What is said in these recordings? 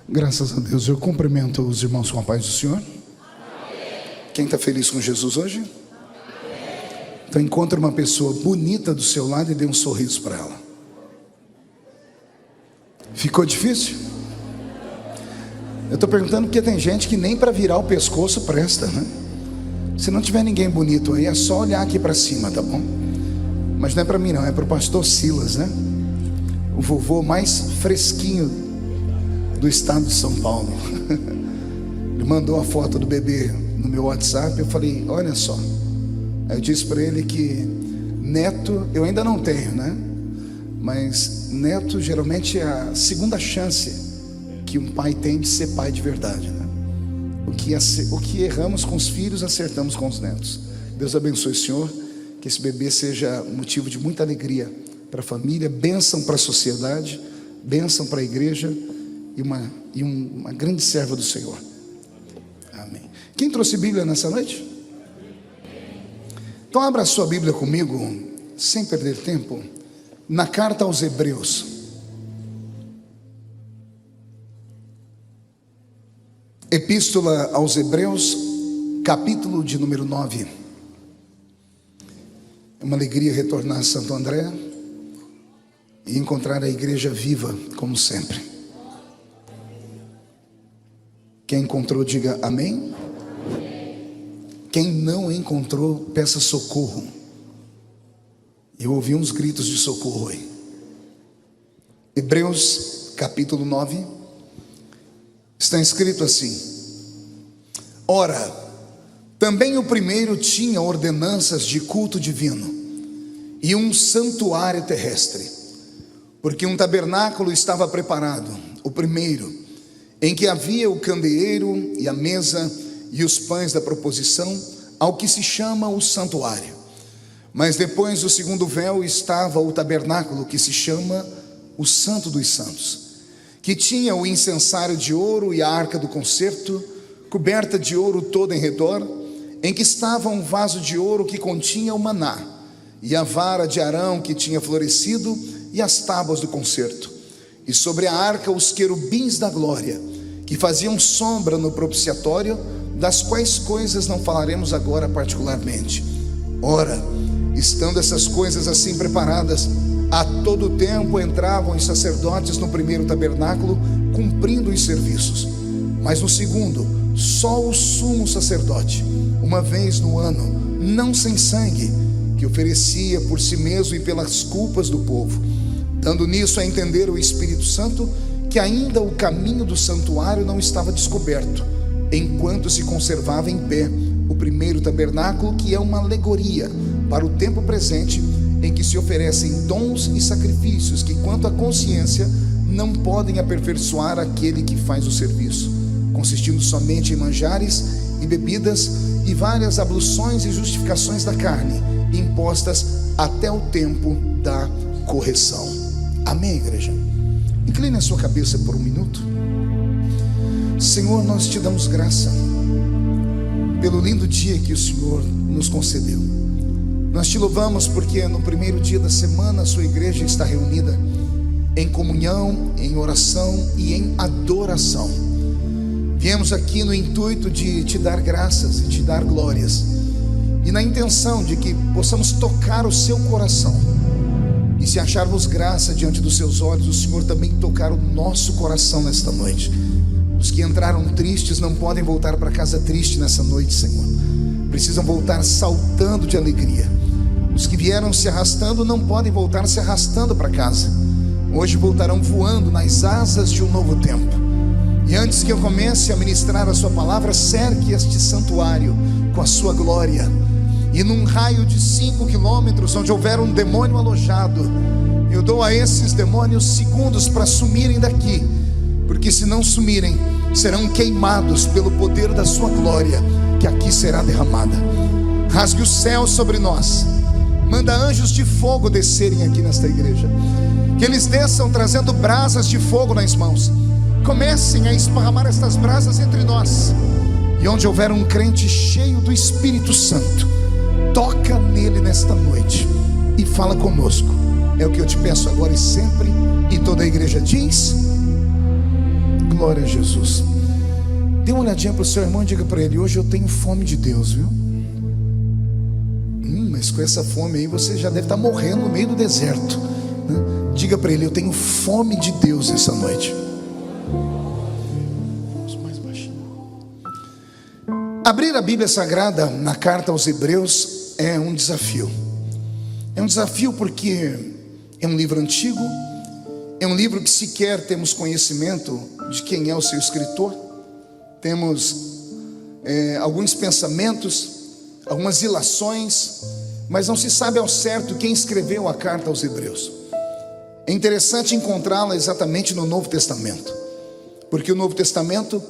Graças a Deus, eu cumprimento os irmãos com a paz do Senhor. Quem está feliz com Jesus hoje? Então encontre uma pessoa bonita do seu lado e dê um sorriso para ela. Ficou difícil? Eu estou perguntando porque tem gente que nem para virar o pescoço presta, né? Se não tiver ninguém bonito aí, é só olhar aqui para cima, tá bom? Mas não é para mim não, é para o pastor Silas, né? O vovô mais fresquinho do estado de São Paulo. Ele mandou a foto do bebê no meu WhatsApp. Eu falei, olha só. Aí eu disse para ele que neto eu ainda não tenho, né? Mas neto geralmente é a segunda chance que um pai tem de ser pai de verdade, né? O que erramos com os filhos, acertamos com os netos. Deus abençoe, Senhor, que esse bebê seja motivo de muita alegria para a família, bênção para a sociedade, bênção para a igreja e uma grande serva do Senhor. Amém. Quem trouxe Bíblia nessa noite? Então abra a sua Bíblia comigo, sem perder tempo, na carta aos Hebreus. Epístola aos Hebreus, capítulo de número 9. É uma alegria retornar a Santo André e encontrar a igreja viva, como sempre. Quem encontrou, diga amém. Quem não encontrou, peça socorro. Eu ouvi uns gritos de socorro aí. Hebreus capítulo 9. Está escrito assim: ora, também o primeiro tinha ordenanças de culto divino e um santuário terrestre, porque um tabernáculo estava preparado, o primeiro, em que havia o candeeiro e a mesa e os pães da proposição, ao que se chama o santuário. Mas depois do segundo véu estava o tabernáculo, que se chama o Santo dos Santos, que tinha o incensário de ouro e a arca do concerto, coberta de ouro toda em redor, em que estava um vaso de ouro que continha o maná, e a vara de Arão que tinha florescido, e as tábuas do concerto, e sobre a arca os querubins da glória, que faziam sombra no propiciatório, das quais coisas não falaremos agora particularmente. Ora, estando essas coisas assim preparadas, a todo tempo entravam os sacerdotes no primeiro tabernáculo, cumprindo os serviços. Mas no segundo, só o sumo sacerdote, uma vez no ano, não sem sangue, que oferecia por si mesmo e pelas culpas do povo, dando nisso a entender o Espírito Santo que ainda o caminho do santuário não estava descoberto, enquanto se conservava em pé o primeiro tabernáculo, que é uma alegoria para o tempo presente, em que se oferecem dons e sacrifícios que, quanto à consciência, não podem aperfeiçoar aquele que faz o serviço, consistindo somente em manjares e bebidas e várias abluções e justificações da carne, impostas até o tempo da correção. Amém, igreja? Incline a sua cabeça por um minuto. Senhor, nós te damos graça pelo lindo dia que o Senhor nos concedeu. Nós te louvamos porque no primeiro dia da semana a sua igreja está reunida em comunhão, em oração e em adoração. Viemos aqui no intuito de te dar graças e te dar glórias, e na intenção de que possamos tocar o seu coração, e se acharmos graça diante dos seus olhos, o Senhor também tocar o nosso coração nesta noite. Os que entraram tristes não podem voltar para casa triste nessa noite, Senhor. Precisam voltar saltando de alegria. Os que vieram se arrastando não podem voltar se arrastando para casa. Hoje voltarão voando nas asas de um novo tempo. E antes que eu comece a ministrar a sua palavra, cerque este santuário com a sua glória. E num raio de 5 quilômetros, onde houver um demônio alojado, eu dou a esses demônios segundos para sumirem daqui, porque se não sumirem, serão queimados pelo poder da sua glória, que aqui será derramada. Rasgue o céu sobre nós. Manda anjos de fogo descerem aqui nesta igreja, que eles desçam trazendo brasas de fogo nas mãos. Comecem a esparramar estas brasas entre nós. E onde houver um crente cheio do Espírito Santo, toca nele nesta noite e fala conosco. É o que eu te peço agora e sempre. E toda a igreja diz: Glória a Jesus. Dê uma olhadinha para o seu irmão e diga para ele: hoje eu tenho fome de Deus, viu? Mas com essa fome aí você já deve estar morrendo no meio do deserto, né? Diga para ele: eu tenho fome de Deus essa noite. Mais baixinho. Abrir a Bíblia Sagrada na carta aos Hebreus é um desafio. É um desafio porque é um livro antigo, é um livro que sequer temos conhecimento de quem é o seu escritor. Temos alguns pensamentos, algumas ilações, mas não se sabe ao certo quem escreveu a carta aos Hebreus. É interessante encontrá-la exatamente no Novo Testamento, porque o Novo Testamento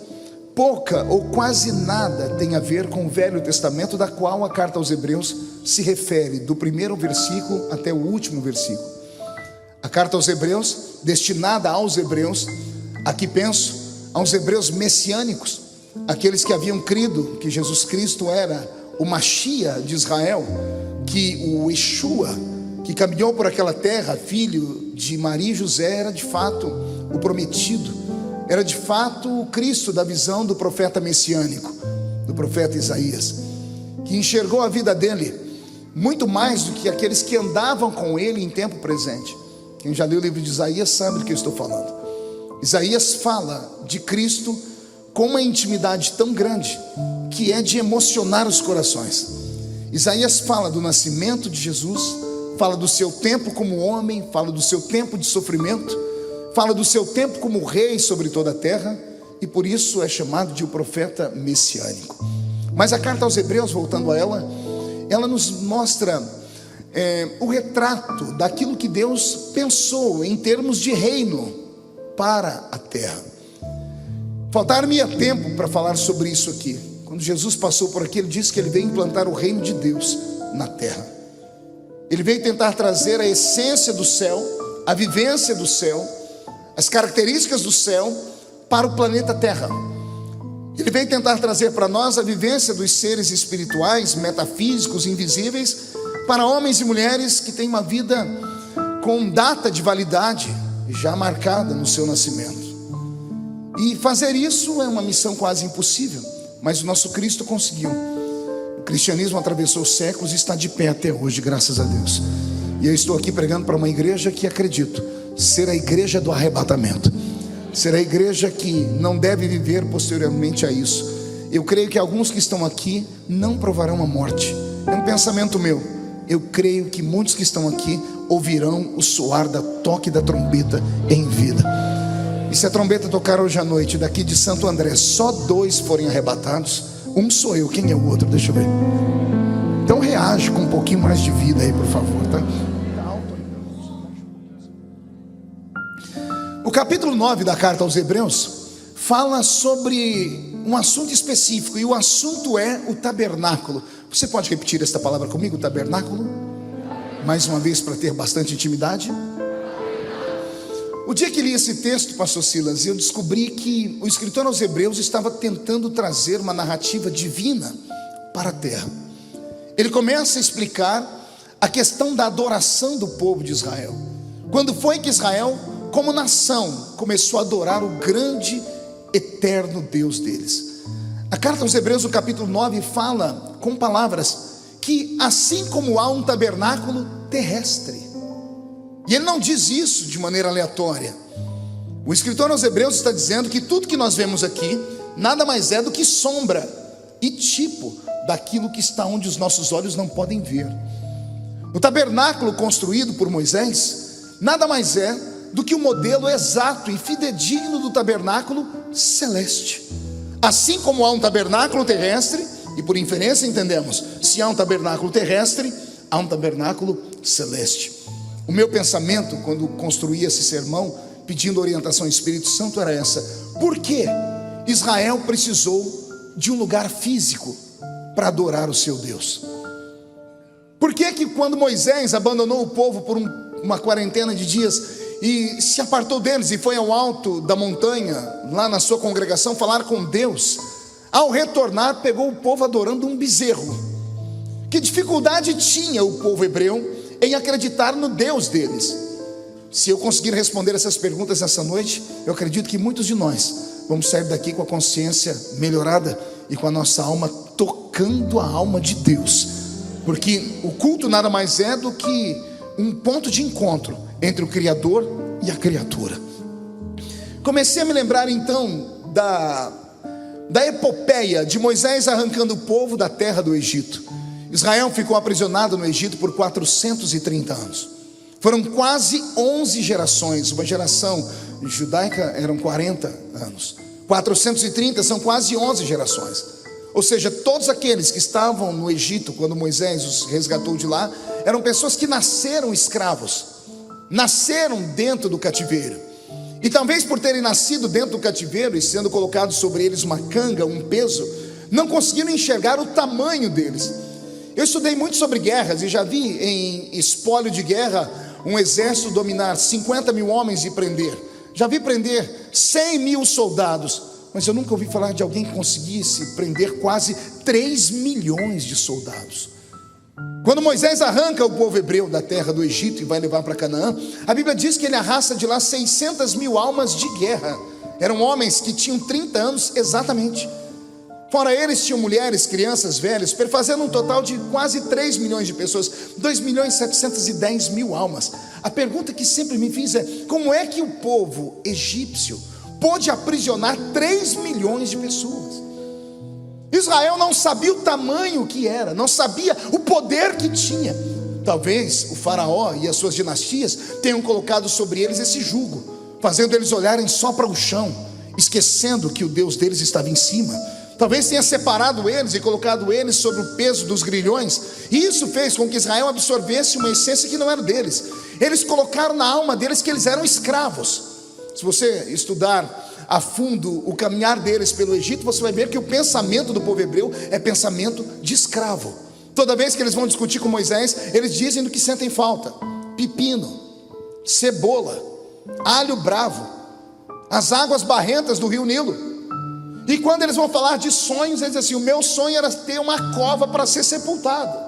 pouca ou quase nada tem a ver com o Velho Testamento, da qual a carta aos Hebreus se refere, do primeiro versículo até o último versículo. A carta aos Hebreus, destinada aos Hebreus, aqui penso aos Hebreus messiânicos, aqueles que haviam crido que Jesus Cristo era o Machia de Israel, que o Yeshua, que caminhou por aquela terra, filho de Maria e José, era de fato o prometido, era de fato o Cristo da visão do profeta messiânico, do profeta Isaías, que enxergou a vida dele muito mais do que aqueles que andavam com ele em tempo presente. Quem já leu o livro de Isaías sabe do que eu estou falando. Isaías fala de Cristo com uma intimidade tão grande que é de emocionar os corações. Isaías fala do nascimento de Jesus, fala do seu tempo como homem, fala do seu tempo de sofrimento, fala do seu tempo como rei sobre toda a terra, e por isso é chamado de o profeta messiânico. Mas a carta aos Hebreus, voltando a ela nos mostra o retrato daquilo que Deus pensou em termos de reino para a terra. Faltar-me tempo para falar sobre isso aqui. Quando Jesus passou por aqui, ele disse que ele veio implantar o reino de Deus na terra. Ele veio tentar trazer a essência do céu, a vivência do céu, as características do céu para o planeta Terra. Ele veio tentar trazer para nós a vivência dos seres espirituais, metafísicos, invisíveis, para homens e mulheres que têm uma vida com data de validade já marcada no seu nascimento. E fazer isso é uma missão quase impossível, mas o nosso Cristo conseguiu. O cristianismo atravessou séculos e está de pé até hoje, graças a Deus. E eu estou aqui pregando para uma igreja que acredito ser a igreja do arrebatamento, ser a igreja que não deve viver posteriormente a isso. Eu creio que alguns que estão aqui não provarão a morte. É um pensamento meu. Eu creio que muitos que estão aqui ouvirão o soar da toque da trombeta em vida. E se a trombeta tocar hoje à noite daqui de Santo André, só 2 forem arrebatados, um sou eu, quem é o outro? Deixa eu ver. Então reage com um pouquinho mais de vida aí, por favor, tá? O capítulo 9 da carta aos Hebreus fala sobre um assunto específico, e o assunto é o tabernáculo. Você pode repetir esta palavra comigo, tabernáculo? Mais uma vez, para ter bastante intimidade. O dia que li esse texto, pastor Silas, eu descobri que o escritor aos Hebreus estava tentando trazer uma narrativa divina para a terra. Ele começa a explicar a questão da adoração do povo de Israel. Quando foi que Israel, como nação, começou a adorar o grande, eterno Deus deles? A carta aos Hebreus, no capítulo 9, fala com palavras que assim como há um tabernáculo terrestre, e ele não diz isso de maneira aleatória. O escritor aos Hebreus está dizendo que tudo que nós vemos aqui nada mais é do que sombra e tipo daquilo que está onde os nossos olhos não podem ver. O tabernáculo construído por Moisés nada mais é do que o modelo exato e fidedigno do tabernáculo celeste. Assim como há um tabernáculo terrestre, e por inferência entendemos, se há um tabernáculo terrestre, há um tabernáculo celeste. O meu pensamento, quando construí esse sermão, pedindo orientação ao Espírito Santo, era essa: por que Israel precisou de um lugar físico para adorar o seu Deus? Por que que quando Moisés abandonou o povo por uma quarentena de dias e se apartou deles e foi ao alto da montanha, lá na sua congregação, falar com Deus, ao retornar pegou o povo adorando um bezerro? Que dificuldade tinha o povo hebreu em acreditar no Deus deles? Se eu conseguir responder essas perguntas essa noite, eu acredito que muitos de nós vamos sair daqui com a consciência melhorada e com a nossa alma tocando a alma de Deus, porque o culto nada mais é do que um ponto de encontro entre o Criador e a criatura. Comecei a me lembrar então da epopeia de Moisés arrancando o povo da terra do Egito. Israel ficou aprisionado no Egito por 430 anos. Foram quase 11 gerações. Uma geração judaica eram 40 anos. 430 são quase 11 gerações. Ou seja, todos aqueles que estavam no Egito quando Moisés os resgatou de lá eram pessoas que nasceram escravos, nasceram dentro do cativeiro. E talvez por terem nascido dentro do cativeiro e sendo colocado sobre eles uma canga, um peso, não conseguiram enxergar o tamanho deles. Eu estudei muito sobre guerras e já vi em espólio de guerra um exército dominar 50 mil homens e prender. Já vi prender 100 mil soldados, mas eu nunca ouvi falar de alguém que conseguisse prender quase 3 milhões de soldados. Quando Moisés arranca o povo hebreu da terra do Egito e vai levar para Canaã, a Bíblia diz que ele arrasta de lá 600 mil almas de guerra. Eram homens que tinham 30 anos exatamente. Fora eles tinham mulheres, crianças, velhos, perfazendo um total de quase 3 milhões de pessoas, 2.710.000 almas. A pergunta que sempre me fiz é: como é que o povo egípcio pôde aprisionar 3 milhões de pessoas? Israel não sabia o tamanho que era, não sabia o poder que tinha. Talvez o faraó e as suas dinastias tenham colocado sobre eles esse jugo, fazendo eles olharem só para o chão, esquecendo que o Deus deles estava em cima. Talvez tenha separado eles e colocado eles sobre o peso dos grilhões, e isso fez com que Israel absorvesse uma essência que não era deles. Eles colocaram na alma deles que eles eram escravos. Se você estudar a fundo o caminhar deles pelo Egito, você vai ver que o pensamento do povo hebreu é pensamento de escravo. Toda vez que eles vão discutir com Moisés, eles dizem do que sentem falta: pepino, cebola, alho bravo, as águas barrentas do rio Nilo. E quando eles vão falar de sonhos, eles dizem assim: o meu sonho era ter uma cova para ser sepultado.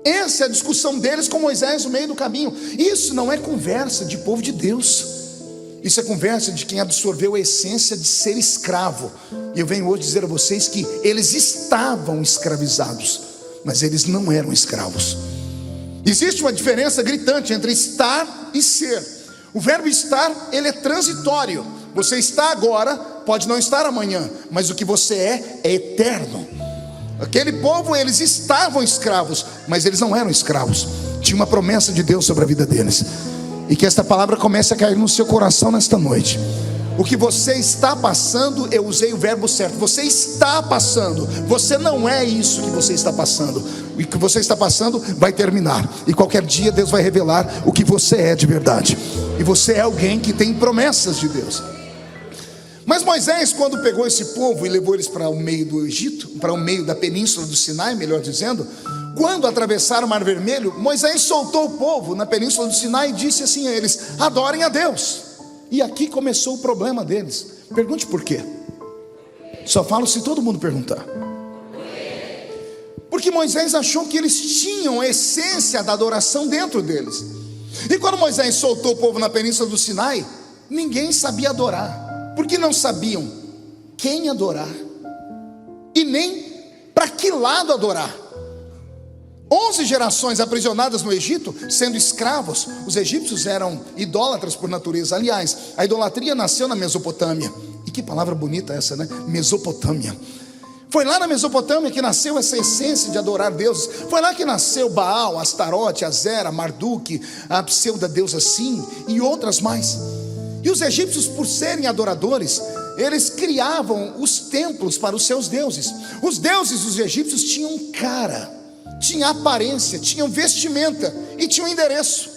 Essa é a discussão deles com Moisés no meio do caminho. Isso não é conversa de povo de Deus. Isso é conversa de quem absorveu a essência de ser escravo. E eu venho hoje dizer a vocês que eles estavam escravizados, mas eles não eram escravos. Existe uma diferença gritante entre estar e ser. O verbo estar, ele é transitório. Você está agora, pode não estar amanhã, mas o que você é eterno. Aquele povo, eles estavam escravos, mas eles não eram escravos. Tinha uma promessa de Deus sobre a vida deles. E que esta palavra comece a cair no seu coração nesta noite. O que você está passando, eu usei o verbo certo. Você está passando. Você não é isso que você está passando. O que você está passando vai terminar. E qualquer dia Deus vai revelar o que você é de verdade. E você é alguém que tem promessas de Deus. Mas Moisés, quando pegou esse povo e levou eles para o meio do Egito, para o meio da península do Sinai, melhor dizendo, quando atravessaram o Mar Vermelho, Moisés soltou o povo na península do Sinai e disse assim a eles: adorem a Deus. E aqui começou o problema deles. Pergunte por quê. Só falo se todo mundo perguntar. Porque Moisés achou que eles tinham a essência da adoração dentro deles. E quando Moisés soltou o povo na península do Sinai, ninguém sabia adorar. Porque não sabiam quem adorar e nem para que lado adorar. 11 gerações aprisionadas no Egito, sendo escravos. Os egípcios eram idólatras por natureza. Aliás, a idolatria nasceu na Mesopotâmia. E que palavra bonita essa, né? Mesopotâmia. Foi lá na Mesopotâmia que nasceu essa essência de adorar deuses. Foi lá que nasceu Baal, Astarote, Azera, Marduk, a pseudo-deusa Sim e outras mais. E os egípcios, por serem adoradores, eles criavam os templos para os seus deuses. Os deuses dos egípcios tinham cara, tinham aparência, tinham vestimenta e tinham endereço.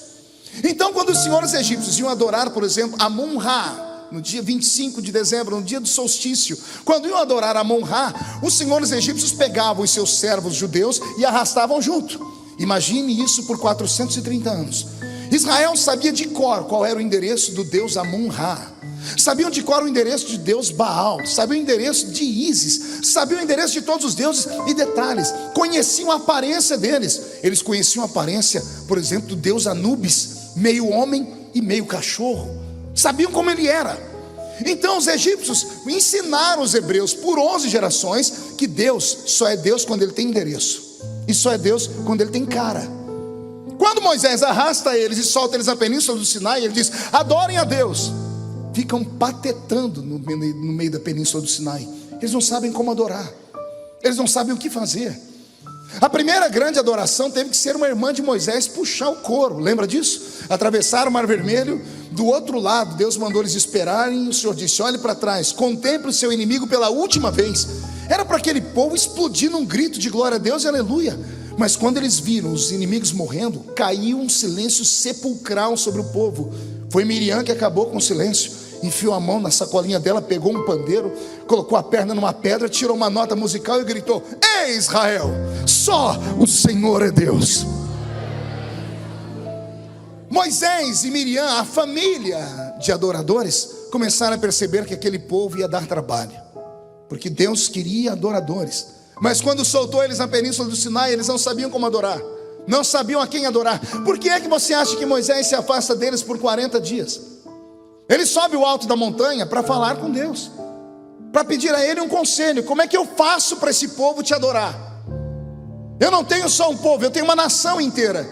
Então, quando os senhores egípcios iam adorar, por exemplo, Amon-Ra, no dia 25 de dezembro, no dia do solstício, quando iam adorar Amon-Ra, os senhores egípcios pegavam os seus servos judeus e arrastavam junto. Imagine isso por 430 anos. Israel sabia de cor qual era o endereço do deus Amon-Ra. Sabiam de cor o endereço de Deus Baal. Sabiam o endereço de Ísis. Sabiam o endereço de todos os deuses. E detalhes, conheciam a aparência deles. Eles conheciam a aparência, por exemplo, do deus Anubis, meio homem e meio cachorro. Sabiam como ele era. Então os egípcios ensinaram os hebreus por 11 gerações que Deus só é Deus quando Ele tem endereço, e só é Deus quando Ele tem cara. Quando Moisés arrasta eles e solta eles na península do Sinai, ele diz: adorem a Deus. Ficam patetando no meio da península do Sinai. Eles não sabem como adorar, eles não sabem o que fazer. A primeira grande adoração teve que ser uma irmã de Moisés puxar o coro, lembra disso? Atravessaram o Mar Vermelho, do outro lado Deus mandou eles esperarem, e o Senhor disse: olhe para trás, contemple o seu inimigo pela última vez. Era para aquele povo explodir num grito de glória a Deus e aleluia. Mas quando eles viram os inimigos morrendo, caiu um silêncio sepulcral sobre o povo. Foi Miriam que acabou com o silêncio. Enfiou a mão na sacolinha dela, pegou um pandeiro, colocou a perna numa pedra, tirou uma nota musical e gritou: ei Israel, só o Senhor é Deus. Moisés e Miriam, a família de adoradores, começaram a perceber que aquele povo ia dar trabalho, porque Deus queria adoradores. Mas quando soltou eles na península do Sinai, eles não sabiam como adorar, não sabiam a quem adorar. Por que é que você acha que Moisés se afasta deles por 40 dias? Ele sobe o alto da montanha para falar com Deus, para pedir a Ele um conselho. Como é que eu faço para esse povo te adorar? Eu não tenho só um povo, eu tenho uma nação inteira.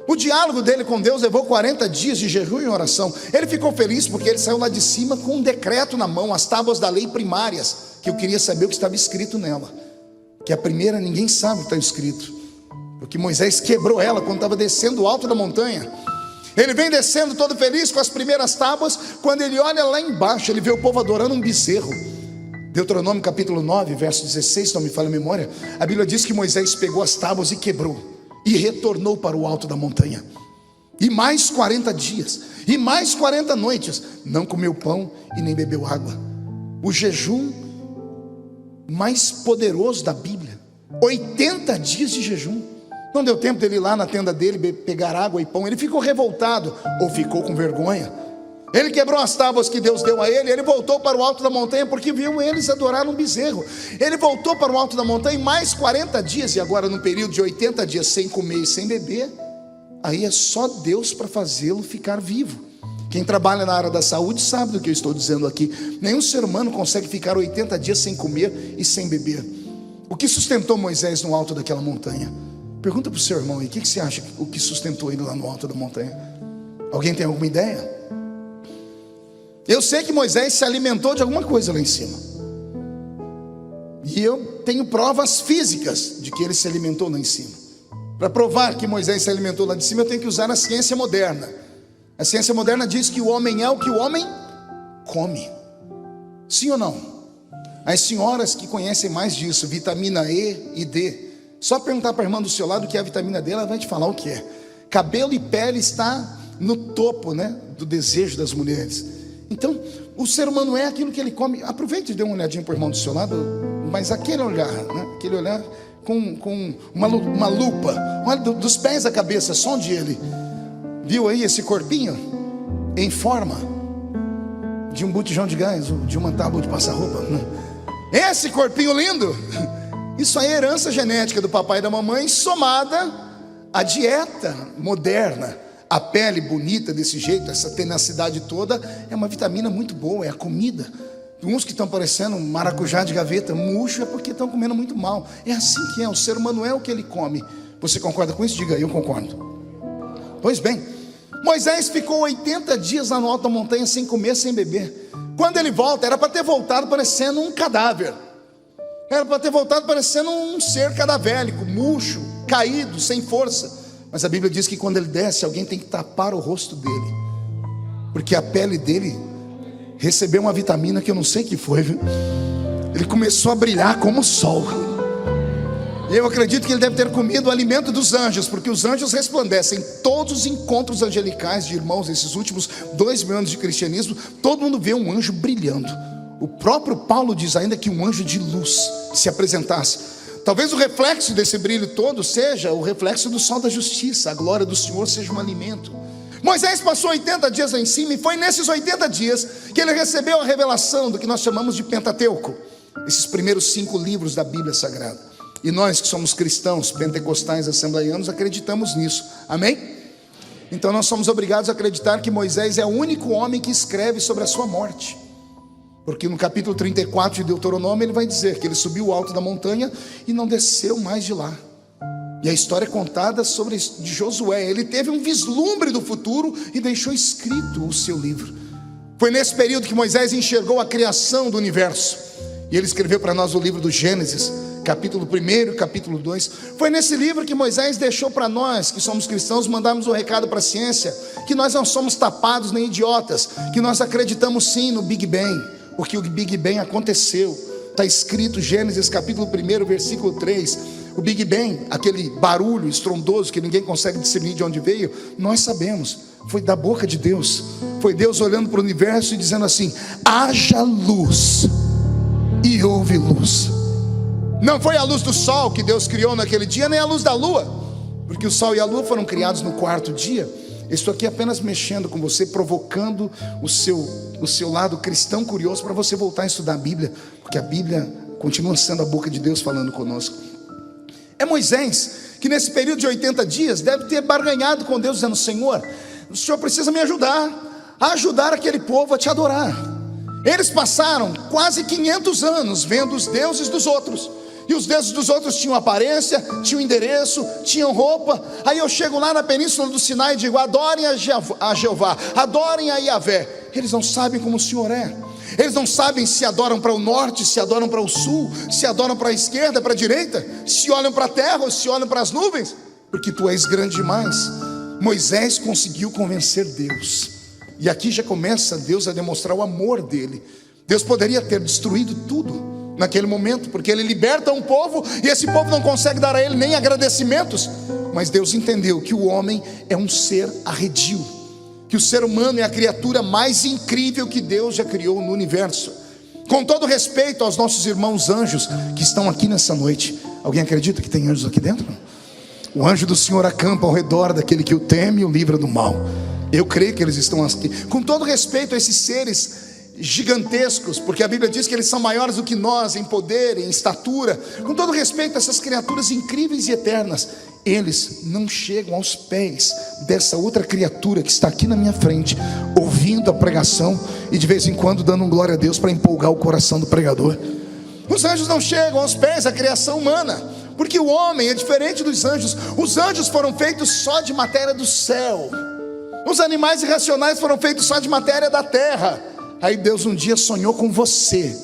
O diálogo dele com Deus levou 40 dias de jejum e oração. Ele ficou feliz porque ele saiu lá de cima com um decreto na mão, as tábuas da lei primárias, que eu queria saber o que estava escrito nela. Que a primeira ninguém sabe o que está escrito, porque Moisés quebrou ela quando estava descendo o alto da montanha. Ele vem descendo todo feliz com as primeiras tábuas. Quando ele olha lá embaixo, ele vê o povo adorando um bezerro. Deuteronômio capítulo 9, verso 16, não me falha a memória, a Bíblia diz que Moisés pegou as tábuas e quebrou, e retornou para o alto da montanha. E mais 40 dias, e mais 40 noites, não comeu pão e nem bebeu água. O jejum mais poderoso da Bíblia, 80 dias de jejum. Não deu tempo dele ir lá na tenda dele pegar água e pão. Ele ficou revoltado, ou ficou com vergonha. Ele quebrou as tábuas que Deus deu a ele. Ele voltou para o alto da montanha, porque viu eles adorar um bezerro. Ele voltou para o alto da montanha mais 40 dias. E agora no período de 80 dias sem comer e sem beber, aí é só Deus para fazê-lo ficar vivo. Quem trabalha na área da saúde sabe do que eu estou dizendo aqui. Nenhum ser humano consegue ficar 80 dias sem comer e sem beber. O que sustentou Moisés no alto daquela montanha? Pergunta para o seu irmão aí, o que você acha o que sustentou ele lá no alto da montanha? Alguém tem alguma ideia? Eu sei que Moisés se alimentou de alguma coisa lá em cima, e eu tenho provas físicas de que ele se alimentou lá em cima. Para provar que Moisés se alimentou lá de cima, eu tenho que usar a ciência moderna. A ciência moderna diz que o homem é o que o homem come. Sim ou não? As senhoras que conhecem mais disso, vitamina E e D, só perguntar para a irmã do seu lado o que é a vitamina D, ela vai te falar o que é. Cabelo e pele está no topo, do desejo das mulheres. Então, o ser humano é aquilo que ele come. Aproveite e dê uma olhadinha para o irmão do seu lado, mas aquele olhar, aquele olhar com uma lupa. Olha dos pés à cabeça, sonde ele. Viu aí esse corpinho? Em forma de um botijão de gás, ou de uma tábua de passar roupa. Esse corpinho lindo, isso aí é herança genética do papai e da mamãe, somada à dieta moderna. A pele bonita desse jeito, essa tenacidade toda, é uma vitamina muito boa, é a comida. Uns que estão parecendo um maracujá de gaveta, murcho, é porque estão comendo muito mal. É assim que é, o ser humano é o que ele come. Você concorda com isso? Diga aí, eu concordo. Pois bem, Moisés ficou 80 dias lá no alto da montanha sem comer, sem beber. Quando ele volta, era para ter voltado parecendo um cadáver. Era para ter voltado parecendo um ser cadavélico, murcho, caído, sem força. Mas a Bíblia diz que quando ele desce, alguém tem que tapar o rosto dele, porque a pele dele recebeu uma vitamina que eu não sei que foi, viu? Ele começou a brilhar como o sol. E eu acredito que ele deve ter comido o alimento dos anjos, porque os anjos resplandecem. Todos os encontros angelicais de irmãos, esses últimos 2.000 anos de cristianismo, todo mundo vê um anjo brilhando. O próprio Paulo diz ainda que um anjo de luz se apresentasse. Talvez o reflexo desse brilho todo seja o reflexo do sol da justiça. A glória do Senhor seja um alimento. Moisés passou 80 dias lá em cima, e foi nesses 80 dias que ele recebeu a revelação do que nós chamamos de Pentateuco, esses primeiros 5 livros da Bíblia Sagrada. E nós que somos cristãos, pentecostais, assembleianos, acreditamos nisso, amém? Então nós somos obrigados a acreditar que Moisés é o único homem que escreve sobre a sua morte. Porque no capítulo 34 de Deuteronômio ele vai dizer que ele subiu o alto da montanha e não desceu mais de lá. E a história é contada sobre de Josué. Ele teve um vislumbre do futuro e deixou escrito o seu livro. Foi nesse período que Moisés enxergou a criação do universo. E ele escreveu para nós o livro do Gênesis, capítulo 1, capítulo 2. Foi nesse livro que Moisés deixou para nós, que somos cristãos, mandarmos um recado para a ciência, que nós não somos tapados nem idiotas, que nós acreditamos sim no Big Bang, porque o Big Bang aconteceu. Está escrito Gênesis capítulo 1, versículo 3. O Big Bang, aquele barulho estrondoso que ninguém consegue discernir de onde veio, nós sabemos, foi da boca de Deus. Foi Deus olhando para o universo e dizendo assim: haja luz, e houve luz. Não foi a luz do sol que Deus criou naquele dia, nem a luz da lua, porque o sol e a lua foram criados no quarto dia. Estou aqui apenas mexendo com você, provocando o seu lado cristão curioso para você voltar a estudar a Bíblia, porque a Bíblia continua sendo a boca de Deus falando conosco. É Moisés que nesse período de 80 dias deve ter barganhado com Deus, dizendo: Senhor, o Senhor precisa me ajudar a ajudar aquele povo a te adorar. Eles passaram quase 500 anos vendo os deuses dos outros, e os deuses dos outros tinham aparência, tinham endereço, tinham roupa. Aí eu chego lá na península do Sinai e digo: adorem a Jeová, adorem a Yahvé. Eles não sabem como o Senhor é. Eles não sabem se adoram para o norte, se adoram para o sul, se adoram para a esquerda, para a direita, se olham para a terra ou se olham para as nuvens, porque tu és grande demais. Moisés conseguiu convencer Deus, e aqui já começa Deus a demonstrar o amor dele. Deus poderia ter destruído tudo naquele momento, porque ele liberta um povo e esse povo não consegue dar a ele nem agradecimentos. Mas Deus entendeu que o homem é um ser arredio, que o ser humano é a criatura mais incrível que Deus já criou no universo. Com todo respeito aos nossos irmãos anjos que estão aqui nessa noite, alguém acredita que tem anjos aqui dentro? O anjo do Senhor acampa ao redor daquele que o teme e o livra do mal. Eu creio que eles estão aqui. Com todo respeito a esses seres gigantescos, porque a Bíblia diz que eles são maiores do que nós em poder, em estatura. Com todo respeito a essas criaturas incríveis e eternas, eles não chegam aos pés dessa outra criatura que está aqui na minha frente, ouvindo a pregação e de vez em quando dando um glória a Deus para empolgar o coração do pregador. Os anjos não chegam aos pés da criação humana, porque o homem é diferente dos anjos. Os anjos foram feitos só de matéria do céu. Os animais irracionais foram feitos só de matéria da terra. Aí Deus um dia sonhou com você.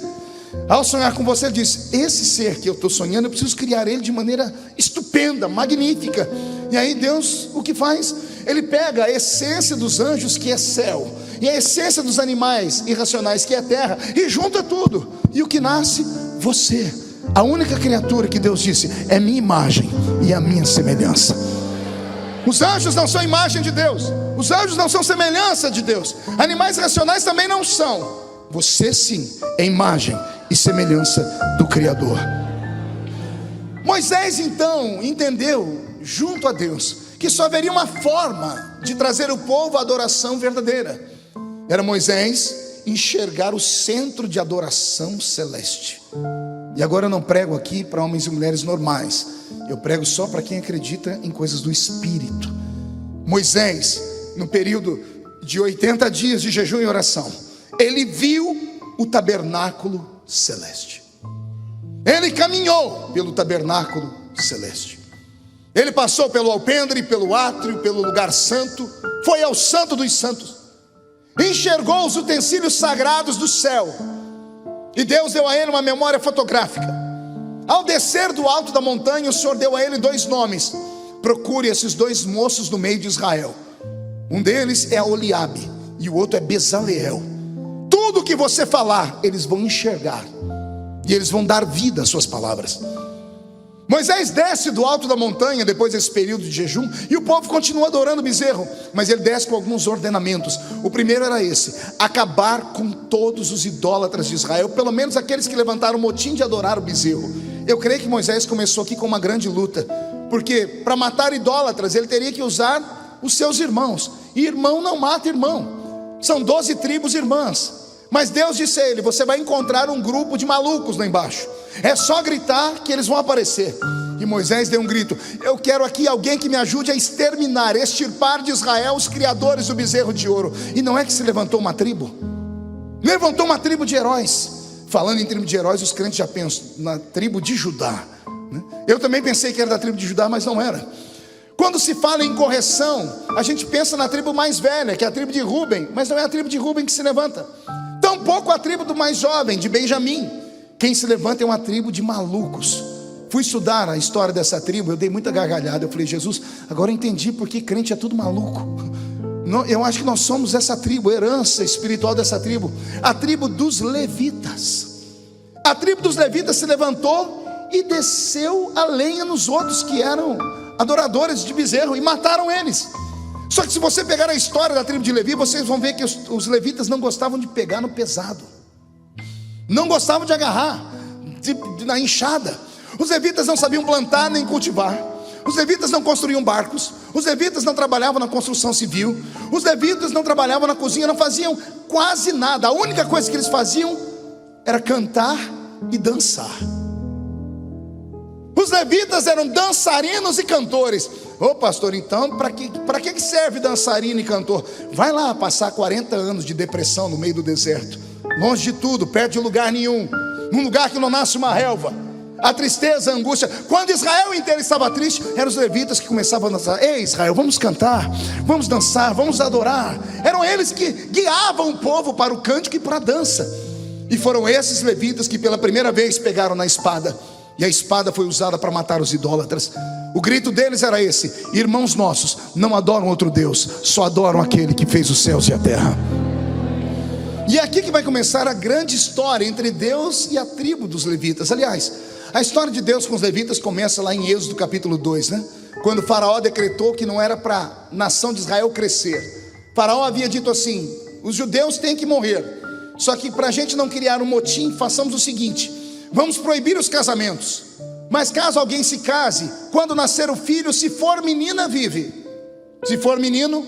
Ao sonhar com você, ele disse: esse ser que eu estou sonhando, eu preciso criar ele de maneira estupenda, magnífica. E aí Deus o que faz? Ele pega a essência dos anjos, que é céu, e a essência dos animais irracionais, que é terra, e junta tudo. E o que nasce? Você. A única criatura que Deus disse: é minha imagem e a minha semelhança. Os anjos não são imagem de Deus, os anjos não são semelhança de Deus, animais racionais também não são. Você sim é imagem e semelhança do Criador. Moisés então entendeu, junto a Deus, que só haveria uma forma de trazer o povo à adoração verdadeira. Era Moisés enxergar o centro de adoração celeste. E agora eu não prego aqui para homens e mulheres normais, eu prego só para quem acredita em coisas do Espírito. Moisés, no período de 80 dias de jejum e oração, ele viu o tabernáculo celeste. Ele caminhou pelo tabernáculo celeste. Ele passou pelo alpendre, pelo átrio, pelo lugar santo, foi ao santo dos santos, enxergou os utensílios sagrados do céu. E Deus deu a ele uma memória fotográfica. Ao descer do alto da montanha, o Senhor deu a ele 2 nomes. Procure esses 2 moços no meio de Israel. Um deles é Oliabe e o outro é Bezaleel. Tudo que você falar, eles vão enxergar, e eles vão dar vida às suas palavras. Moisés desce do alto da montanha depois desse período de jejum, e o povo continua adorando o bezerro, mas ele desce com alguns ordenamentos. O primeiro era esse: acabar com todos os idólatras de Israel, pelo menos aqueles que levantaram o motim de adorar o bezerro. Eu creio que Moisés começou aqui com uma grande luta, porque para matar idólatras ele teria que usar os seus irmãos, e irmão não mata irmão. São 12 tribos irmãs. Mas Deus disse a ele: você vai encontrar um grupo de malucos lá embaixo, é só gritar que eles vão aparecer. E Moisés deu um grito: eu quero aqui alguém que me ajude a exterminar, extirpar de Israel os criadores do bezerro de ouro. E não é que se levantou uma tribo, Levantou uma tribo de heróis. Falando em tribo de heróis, os crentes já pensam na tribo de Judá, né? Eu também pensei que era da tribo de Judá, mas não era. Quando se fala em correção, a gente pensa na tribo mais velha, que é a tribo de Rúben, mas não é a tribo de Rúben que se levanta. Tampouco a tribo do mais jovem, de Benjamim. Quem se levanta é uma tribo de malucos. Fui estudar a história dessa tribo, eu dei muita gargalhada. Eu falei: Jesus, agora eu entendi porque crente é tudo maluco. Eu acho que nós somos essa tribo, herança espiritual dessa tribo, a tribo dos levitas. A tribo dos levitas se levantou e desceu a lenha nos outros que eram adoradores de bezerro, e mataram eles. Só que se você pegar a história da tribo de Levi, vocês vão ver que os levitas não gostavam de pegar no pesado, não gostavam de agarrar na enxada. Os levitas não sabiam plantar nem cultivar. Os levitas não construíam barcos. Os levitas não trabalhavam na construção civil. Os levitas não trabalhavam na cozinha, não faziam quase nada. A única coisa que eles faziam era cantar e dançar. Os levitas eram dançarinos e cantores. Ô pastor, então para que serve dançarino e cantor? Vai lá passar 40 anos de depressão no meio do deserto, longe de tudo, perto de lugar nenhum, num lugar que não nasce uma relva. A tristeza, a angústia. Quando Israel inteiro estava triste, eram os levitas que começavam a dançar. Ei Israel, vamos cantar, vamos dançar, vamos adorar. Eram eles que guiavam o povo para o cântico e para a dança. E foram esses levitas que pela primeira vez pegaram na espada. E a espada foi usada para matar os idólatras. O grito deles era esse: irmãos nossos não adoram outro Deus, só adoram aquele que fez os céus e a terra. E é aqui que vai começar a grande história entre Deus e a tribo dos levitas. Aliás, a história de Deus com os levitas começa lá em Êxodo capítulo 2, né? Quando o faraó decretou que não era para a nação de Israel crescer. O faraó havia dito assim: os judeus têm que morrer. Só que para a gente não criar um motim, façamos o seguinte: vamos proibir os casamentos. Mas caso alguém se case, quando nascer o filho, se for menina, vive. Se for menino,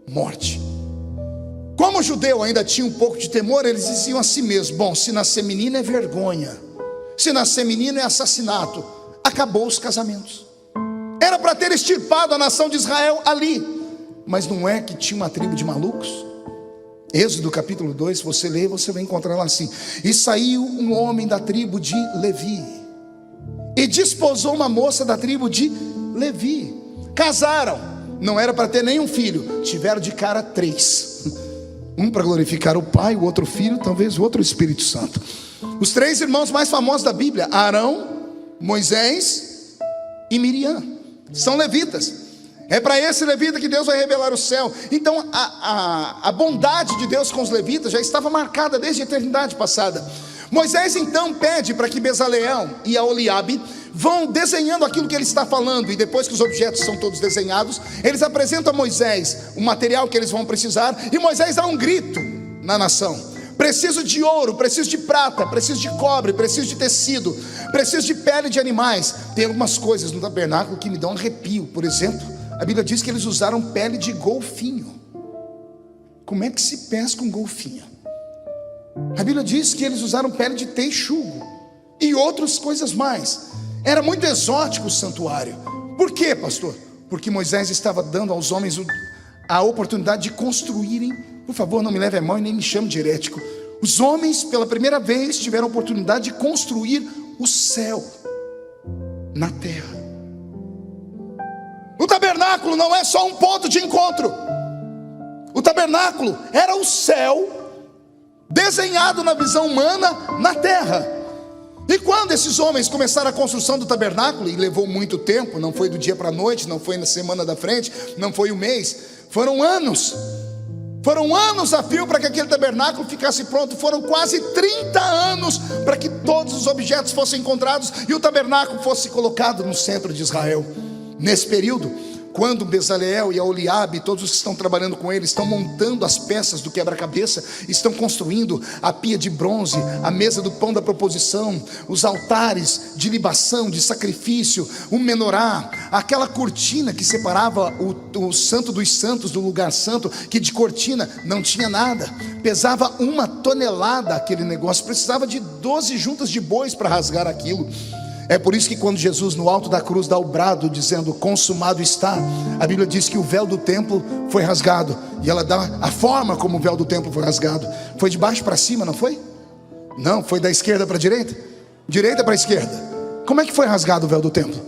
morte. Como o judeu ainda tinha um pouco de temor, eles diziam a si mesmos: bom, se nascer menina é vergonha, se nascer menino é assassinato. Acabou os casamentos. Era para ter extirpado a nação de Israel ali. Mas não é que tinha uma tribo de malucos? Êxodo capítulo 2, se você ler, você vai encontrar lá assim: e saiu um homem da tribo de Levi e desposou uma moça da tribo de Levi. Casaram, não era para ter nenhum filho, tiveram de cara 3. Um para glorificar o pai, o outro filho, talvez o outro Espírito Santo. Os 3 irmãos mais famosos da Bíblia: Arão, Moisés e Miriam, são levitas. É para esse levita que Deus vai revelar o céu. Então a bondade de Deus com os levitas já estava marcada desde a eternidade passada. Moisés então pede para que Bezaleel e Aholiabe vão desenhando aquilo que ele está falando. E depois que os objetos são todos desenhados, eles apresentam a Moisés o material que eles vão precisar. E Moisés dá um grito na nação: preciso de ouro, preciso de prata, preciso de cobre, preciso de tecido, preciso de pele de animais. Tem algumas coisas no tabernáculo que me dão um arrepio. Por exemplo, a Bíblia diz que eles usaram pele de golfinho. Como é que se pesca um golfinho? A Bíblia diz que eles usaram pele de texugo e outras coisas mais. Era muito exótico o santuário. Por quê, pastor? Porque Moisés estava dando aos homens a oportunidade de construírem. Por favor, não me leve a mão e nem me chame de herético. Os homens pela primeira vez tiveram a oportunidade de construir o céu na terra. O tabernáculo não é só um ponto de encontro. O tabernáculo era o céu desenhado na visão humana na terra. E quando esses homens começaram a construção do tabernáculo, e levou muito tempo, não foi do dia para a noite, não foi na semana da frente, não foi um mês, foram anos a fio para que aquele tabernáculo ficasse pronto. Foram quase 30 anos para que todos os objetos fossem encontrados e o tabernáculo fosse colocado no centro de Israel. Nesse período, quando Bezaleel e Aholiabe, todos os que estão trabalhando com ele, estão montando as peças do quebra-cabeça, estão construindo a pia de bronze, a mesa do pão da proposição, os altares de libação, de sacrifício, o menorá, aquela cortina que separava o santo dos santos do lugar santo, que de cortina não tinha nada, pesava 1 tonelada aquele negócio, precisava de 12 juntas de bois para rasgar aquilo. É por isso que quando Jesus no alto da cruz dá o brado dizendo consumado está, a Bíblia diz que o véu do templo foi rasgado. E ela dá a forma como o véu do templo foi rasgado. Foi de baixo para cima, não foi? Não, foi da esquerda para a direita? Direita para a esquerda. Como é que foi rasgado o véu do templo?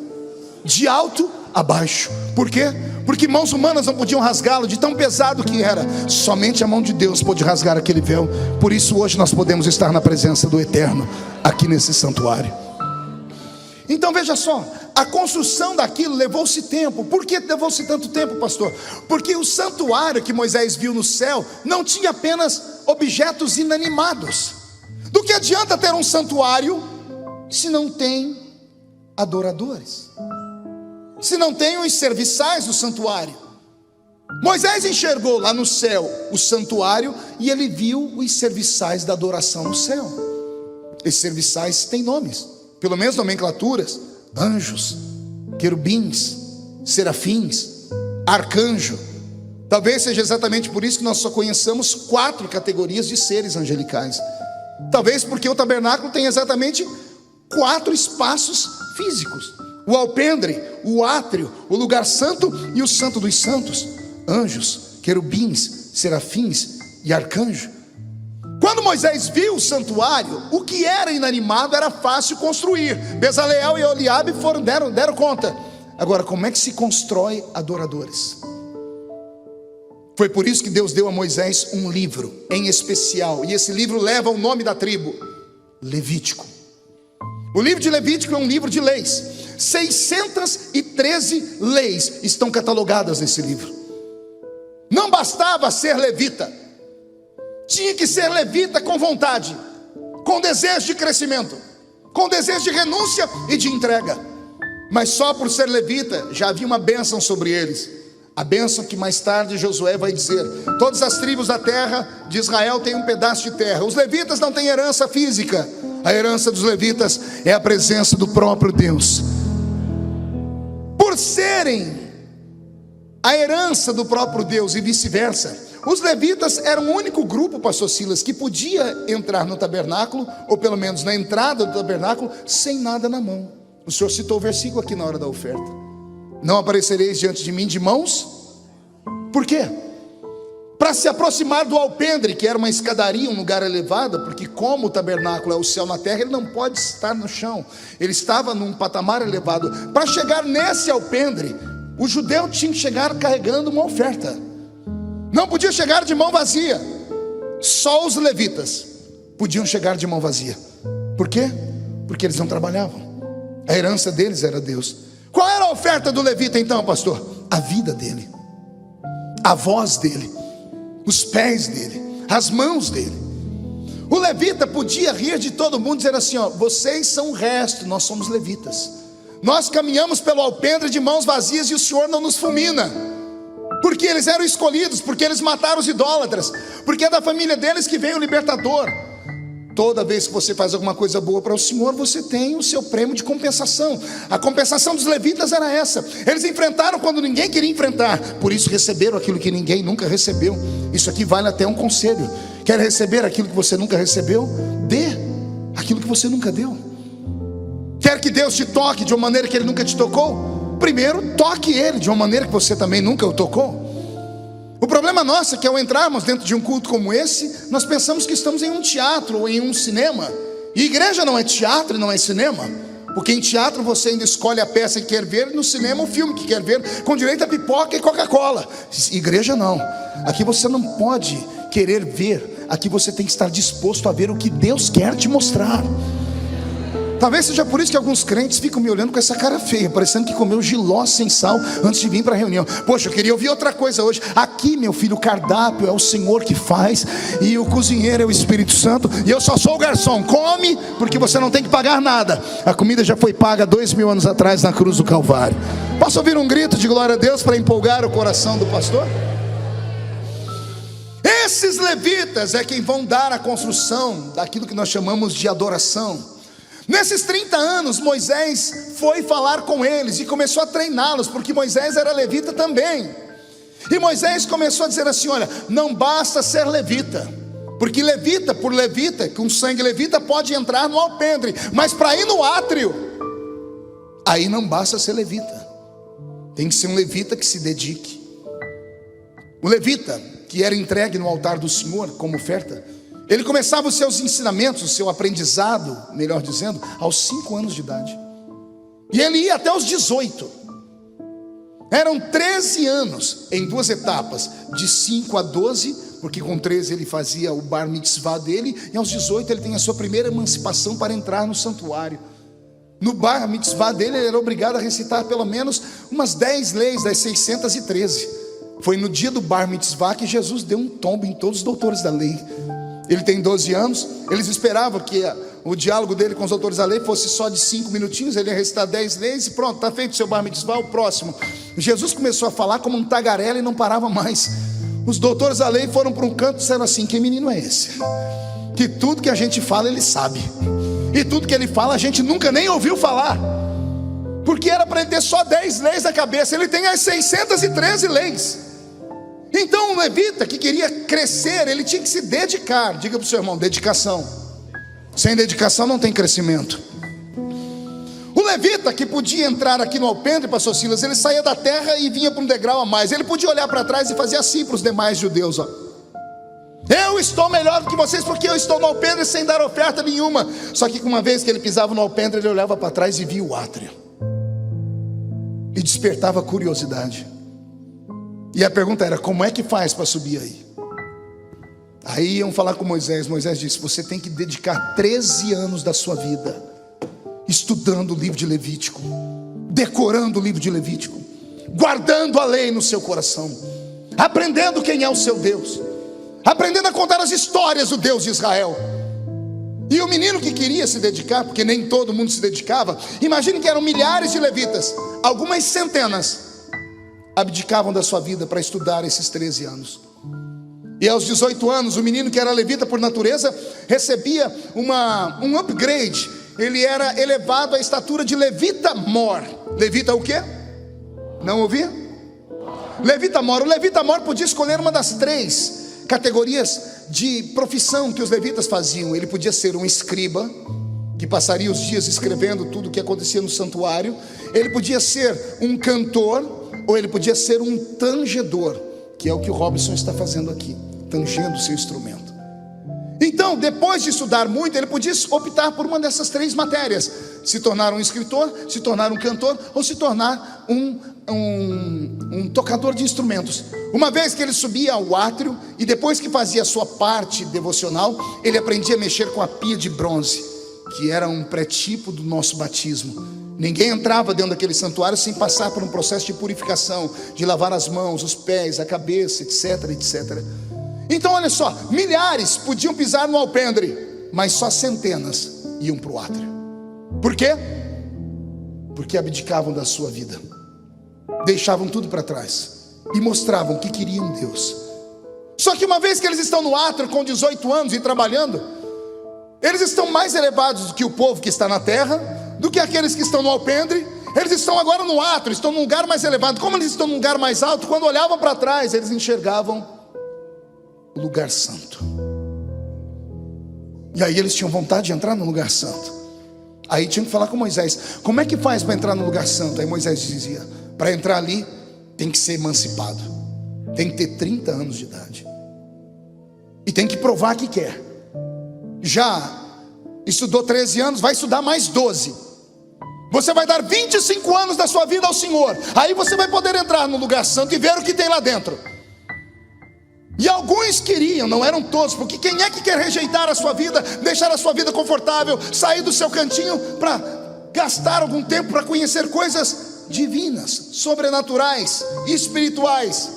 De alto a baixo. Por quê? Porque mãos humanas não podiam rasgá-lo, de tão pesado que era. Somente a mão de Deus pôde rasgar aquele véu. Por isso hoje nós podemos estar na presença do Eterno, aqui nesse santuário. Então veja só, a construção daquilo levou-se tempo. Por que levou-se tanto tempo, pastor? Porque o santuário que Moisés viu no céu não tinha apenas objetos inanimados. Do que adianta ter um santuário se não tem adoradores? Se não tem os serviçais do santuário? Moisés enxergou lá no céu o santuário e ele viu os serviçais da adoração no céu. Esses serviçais têm nomes, pelo menos nomenclaturas: anjos, querubins, serafins, arcanjo. Talvez seja exatamente por isso que nós só conheçamos 4 categorias de seres angelicais. Talvez porque o tabernáculo tem exatamente 4 espaços físicos: o alpendre, o átrio, o lugar santo e o santo dos santos. Anjos, querubins, serafins e arcanjo. Quando Moisés viu o santuário, o que era inanimado era fácil construir. Bezaleel e Oliabe deram conta. Agora, como é que se constrói adoradores? Foi por isso que Deus deu a Moisés um livro em especial. E esse livro leva o nome da tribo: Levítico. O livro de Levítico é um livro de leis. 613 leis estão catalogadas nesse livro. Não bastava ser levita, tinha que ser levita com vontade, com desejo de crescimento, com desejo de renúncia e de entrega. Mas só por ser levita já havia uma bênção sobre eles. A bênção que mais tarde Josué vai dizer: todas as tribos da terra de Israel têm um pedaço de terra. Os levitas não têm herança física. A herança dos levitas é a presença do próprio Deus. Por serem a herança do próprio Deus e vice-versa, os levitas eram o único grupo, pastor Silas, que podia entrar no tabernáculo, ou pelo menos na entrada do tabernáculo, sem nada na mão. O Senhor citou o versículo aqui na hora da oferta: não aparecereis diante de mim de mãos. Por quê? Para se aproximar do alpendre, que era uma escadaria, um lugar elevado, porque como o tabernáculo é o céu na terra, ele não pode estar no chão, ele estava num patamar elevado. Para chegar nesse alpendre, o judeu tinha que chegar carregando uma oferta, não podia chegar de mão vazia. Só os levitas podiam chegar de mão vazia. Por quê? Porque eles não trabalhavam, a herança deles era Deus. Qual era a oferta do levita então, pastor? A vida dele, a voz dele, os pés dele, as mãos dele. O levita podia rir de todo mundo, dizer assim: ó, vocês são o resto, nós somos levitas. Nós caminhamos pelo alpendre de mãos vazias e o Senhor não nos fulmina. Porque eles eram escolhidos, porque eles mataram os idólatras, porque é da família deles que veio o libertador. Toda vez que você faz alguma coisa boa para o Senhor, você tem o seu prêmio de compensação. A compensação dos levitas era essa. Eles enfrentaram quando ninguém queria enfrentar, por isso receberam aquilo que ninguém nunca recebeu. Isso aqui vale até um conselho: quer receber aquilo que você nunca recebeu? Dê aquilo que você nunca deu. Quer que Deus te toque de uma maneira que Ele nunca te tocou? Primeiro toque Ele de uma maneira que você também nunca o tocou. O problema nosso é que ao entrarmos dentro de um culto como esse, nós pensamos que estamos em um teatro ou em um cinema. E igreja não é teatro e não é cinema. Porque em teatro você ainda escolhe a peça que quer ver, e no cinema o filme que quer ver, com direito a pipoca e Coca-Cola. Igreja não. Aqui você não pode querer ver, aqui você tem que estar disposto a ver o que Deus quer te mostrar. Talvez seja por isso que alguns crentes ficam me olhando com essa cara feia, parecendo que comeu jiló sem sal antes de vir para a reunião. Poxa, eu queria ouvir outra coisa hoje. Aqui, meu filho, o cardápio é o Senhor que faz, e o cozinheiro é o Espírito Santo, e eu só sou o garçom. Come, porque você não tem que pagar nada. A comida já foi paga 2000 anos atrás na cruz do Calvário. Posso ouvir um grito de glória a Deus para empolgar o coração do pastor? Esses levitas é quem vão dar a construção daquilo que nós chamamos de adoração. Nesses 30 anos Moisés foi falar com eles e começou a treiná-los, porque Moisés era levita também. E Moisés começou a dizer assim: olha, não basta ser levita, porque levita por levita, com sangue levita, pode entrar no alpendre, mas para ir no átrio Aí não basta ser levita, tem que ser um levita que se dedique. O levita que era entregue no altar do Senhor como oferta, ele começava os seus ensinamentos, o seu aprendizado, melhor dizendo, aos 5 anos de idade. E ele ia até os 18. Eram 13 anos em 2 etapas, de 5 a 12, porque com 13 ele fazia o bar mitzvah dele, e aos 18 ele tem a sua primeira emancipação para entrar no santuário. No bar mitzvah dele ele era obrigado a recitar pelo menos umas 10 leis das 613. Foi no dia do bar mitzvah que Jesus deu um tombo em todos os doutores da lei. Ele tem 12 anos, eles esperavam que o diálogo dele com os doutores da lei fosse só de 5 minutinhos, ele ia recitar 10 leis e pronto, está feito o seu bar mitzvah, o próximo. Jesus começou a falar como um tagarela e não parava mais. Os doutores da lei foram para um canto e disseram assim: que menino é esse? Que tudo que a gente fala ele sabe, e tudo que ele fala a gente nunca nem ouviu falar, porque era para ele ter só 10 leis na cabeça, ele tem as 613 leis. Então o levita que queria crescer, ele tinha que se dedicar. Diga para o seu irmão: dedicação. Sem dedicação não tem crescimento. O levita que podia entrar aqui no alpendre, pastor Silas, ele saía da terra e vinha para um degrau a mais. Ele podia olhar para trás e fazer assim para os demais judeus: ó, eu estou melhor do que vocês porque eu estou no alpendre sem dar oferta nenhuma. Só que uma vez que ele pisava no alpendre, ele olhava para trás e via o átrio, e despertava curiosidade. E a pergunta era: como é que faz para subir aí? Aí iam falar com Moisés. Moisés disse: você tem que dedicar 13 anos da sua vida estudando o livro de Levítico, decorando o livro de Levítico, guardando a lei no seu coração, aprendendo quem é o seu Deus, aprendendo a contar as histórias do Deus de Israel. E o menino que queria se dedicar, porque nem todo mundo se dedicava, imagine que eram milhares de levitas, algumas centenas abdicavam da sua vida para estudar esses 13 anos. E aos 18 anos, o menino que era levita por natureza recebia um upgrade. Ele era elevado à estatura de levita mor. Levita o quê? Não ouvi? Levita mor. O levita mor podia escolher uma das 3 categorias de profissão que os levitas faziam. Ele podia ser um escriba, que passaria os dias escrevendo tudo o que acontecia no santuário. Ele podia ser um cantor, ou ele podia ser um tangedor, que é o que o Robson está fazendo aqui, tangendo o seu instrumento. Então, depois de estudar muito, ele podia optar por uma dessas 3 matérias: se tornar um escritor, se tornar um cantor, ou se tornar um tocador de instrumentos. Uma vez que ele subia ao átrio, e depois que fazia a sua parte devocional, ele aprendia a mexer com a pia de bronze, que era um pré-tipo do nosso batismo. Ninguém entrava dentro daquele santuário sem passar por um processo de purificação, de lavar as mãos, os pés, a cabeça, etc, etc. Então olha só, milhares podiam pisar no alpendre, mas só centenas iam para o átrio. Por quê? Porque abdicavam da sua vida, deixavam tudo para trás e mostravam que queriam Deus. Só que uma vez que eles estão no átrio com 18 anos e trabalhando, eles estão mais elevados do que o povo que está na terra, do que aqueles que estão no alpendre. Eles estão agora no átrio, estão num lugar mais elevado. Como eles estão num lugar mais alto, quando olhavam para trás, eles enxergavam o lugar santo. E aí eles tinham vontade de entrar no lugar santo. Aí tinham que falar com Moisés: como é que faz para entrar no lugar santo? Aí Moisés dizia: para entrar ali tem que ser emancipado, tem que ter 30 anos de idade, e tem que provar que quer. Já estudou 13 anos, vai estudar mais 12. Você vai dar 25 anos da sua vida ao Senhor. Aí você vai poder entrar no lugar santo e ver o que tem lá dentro. E alguns queriam, não eram todos, porque quem é que quer rejeitar a sua vida, deixar a sua vida confortável, sair do seu cantinho para gastar algum tempo para conhecer coisas divinas, sobrenaturais, espirituais?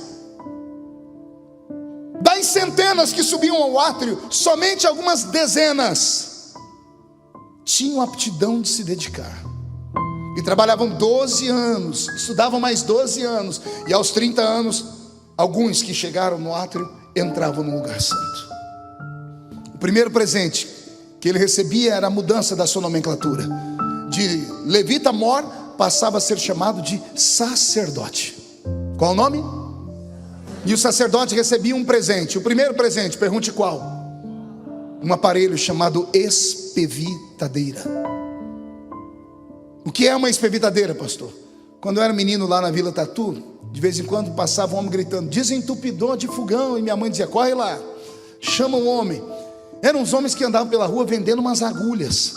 Das centenas que subiam ao átrio, somente algumas dezenas tinham aptidão de se dedicar. E trabalhavam 12 anos, estudavam mais 12 anos, e aos 30 anos, alguns que chegaram no átrio entravam no lugar santo. O primeiro presente que ele recebia era a mudança da sua nomenclatura. De levita mor passava a ser chamado de sacerdote. Qual o nome? E o sacerdote recebia um presente. O primeiro presente, pergunte qual? Um aparelho chamado espevitadeira. O que é uma espevitadeira, pastor? Quando eu era menino lá na Vila Tatu, de vez em quando passava um homem gritando: desentupidor de fogão. E minha mãe dizia: corre lá, chama um homem. Eram uns homens que andavam pela rua vendendo umas agulhas.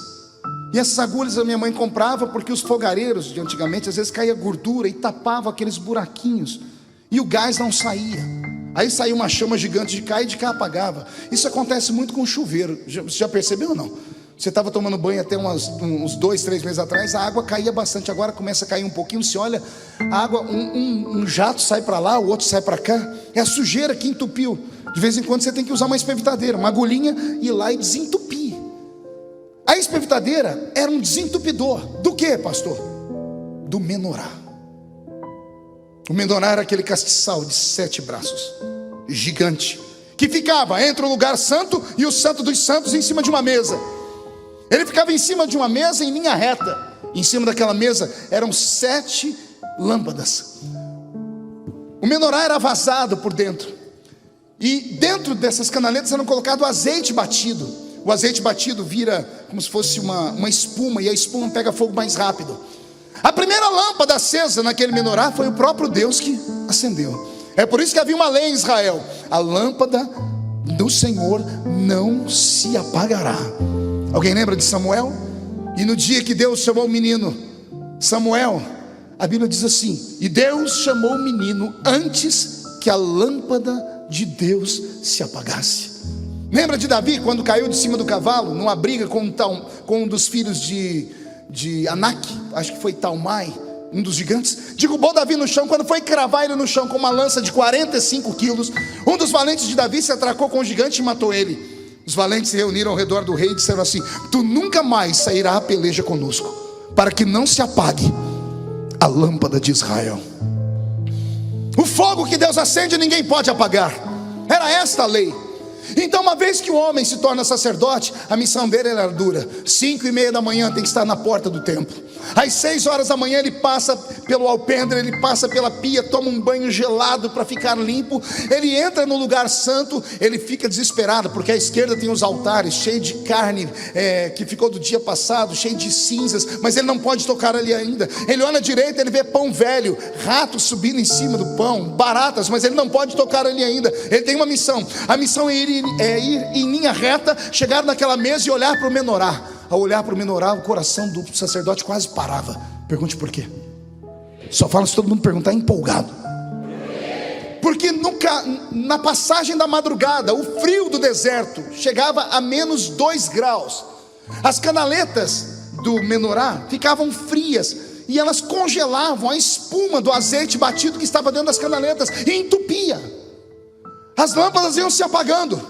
E essas agulhas a minha mãe comprava porque os fogareiros de antigamente às vezes caía gordura e tapava aqueles buraquinhos, e o gás não saía. Aí saía uma chama gigante de cá e de cá apagava. Isso acontece muito com chuveiro. Você já percebeu ou não? Você estava tomando banho até uns 2, 3 meses atrás, a água caía bastante. Agora começa a cair um pouquinho. Você olha, a água, um jato sai para lá, o outro sai para cá. É a sujeira que entupiu. De vez em quando você tem que usar uma espevitadeira, uma agulhinha, ir lá e desentupir. A espevitadeira era um desentupidor. Do que, pastor? Do menorá. O menorá era aquele castiçal de 7 braços, gigante, que ficava entre o lugar santo e o santo dos santos em cima de uma mesa. Ele ficava em cima de uma mesa em linha reta. Em cima daquela mesa eram 7 lâmpadas. O menorá era vazado por dentro. E dentro dessas canaletas eram colocado azeite batido. O azeite batido vira como se fosse uma espuma, e a espuma pega fogo mais rápido. A primeira lâmpada acesa naquele menorá foi o próprio Deus que acendeu. É por isso que havia uma lei em Israel: a lâmpada do Senhor não se apagará. Alguém lembra de Samuel? E no dia que Deus chamou o menino Samuel, a Bíblia diz assim: e Deus chamou o menino antes que a lâmpada de Deus se apagasse. Lembra de Davi quando caiu de cima do cavalo numa briga com um dos filhos de Anak, acho que foi Talmai, um dos gigantes? Derrubou Davi no chão. Quando foi cravar ele no chão com uma lança de 45 quilos, um dos valentes de Davi se atracou com o gigante e matou ele. Os valentes se reuniram ao redor do rei e disseram assim: tu nunca mais sairá a peleja conosco, para que não se apague a lâmpada de Israel. O fogo que Deus acende ninguém pode apagar. Era esta a lei. Então, uma vez que o homem se torna sacerdote, a missão dele era dura. 5:30 da manhã tem que estar na porta do templo. Às 6 horas da manhã ele passa pelo alpendre, ele passa pela pia, toma um banho gelado para ficar limpo. Ele entra no lugar santo, ele fica desesperado, porque à esquerda tem os altares, cheio de carne que ficou do dia passado, cheio de cinzas, mas ele não pode tocar ali ainda. Ele olha à direita, ele vê pão velho, ratos subindo em cima do pão, baratas, mas ele não pode tocar ali ainda. Ele tem uma missão. A missão é ir em linha reta, chegar naquela mesa e olhar para o menorá. Ao olhar para o menorá, o coração do sacerdote quase parava. Pergunte por quê. Só fala se todo mundo perguntar empolgado. Porque nunca, na passagem da madrugada, o frio do deserto chegava a menos 2 graus. As canaletas do menorá ficavam frias e elas congelavam a espuma do azeite batido que estava dentro das canaletas e entupia. As lâmpadas iam se apagando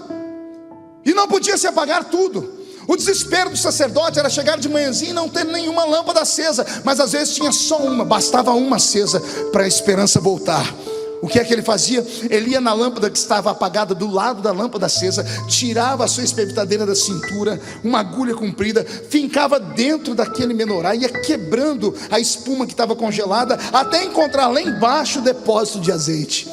e não podia se apagar tudo. O desespero do sacerdote era chegar de manhãzinha e não ter nenhuma lâmpada acesa, mas às vezes tinha só uma, bastava uma acesa para a esperança voltar. O que é que ele fazia? Ele ia na lâmpada que estava apagada, do lado da lâmpada acesa, tirava a sua espevitadeira da cintura, uma agulha comprida, fincava dentro daquele menorá, ia quebrando a espuma que estava congelada, até encontrar lá embaixo o depósito de azeite.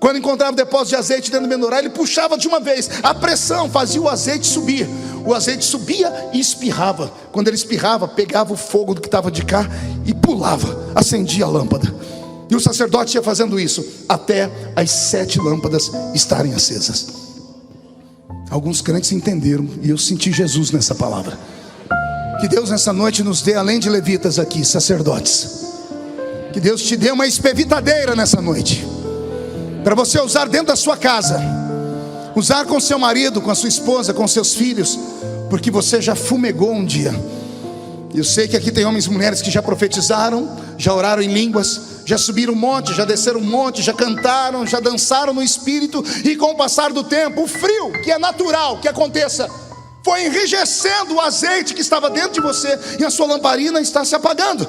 Quando encontrava o depósito de azeite dentro do menorá, ele puxava de uma vez. A pressão fazia o azeite subir. O azeite subia e espirrava. Quando ele espirrava, pegava o fogo do que estava de cá e pulava, acendia a lâmpada. E o sacerdote ia fazendo isso até as 7 lâmpadas estarem acesas. Alguns crentes entenderam, e eu senti Jesus nessa palavra. Que Deus nessa noite nos dê, além de levitas aqui, sacerdotes. Que Deus te dê uma espevitadeira nessa noite, para você usar dentro da sua casa, usar com seu marido, com a sua esposa, com seus filhos, porque você já fumegou um dia. Eu sei que aqui tem homens e mulheres que já profetizaram, já oraram em línguas, já subiram um monte, já desceram um monte, já cantaram, já dançaram no Espírito, e com o passar do tempo, o frio, que é natural que aconteça, foi enrijecendo o azeite que estava dentro de você, e a sua lamparina está se apagando.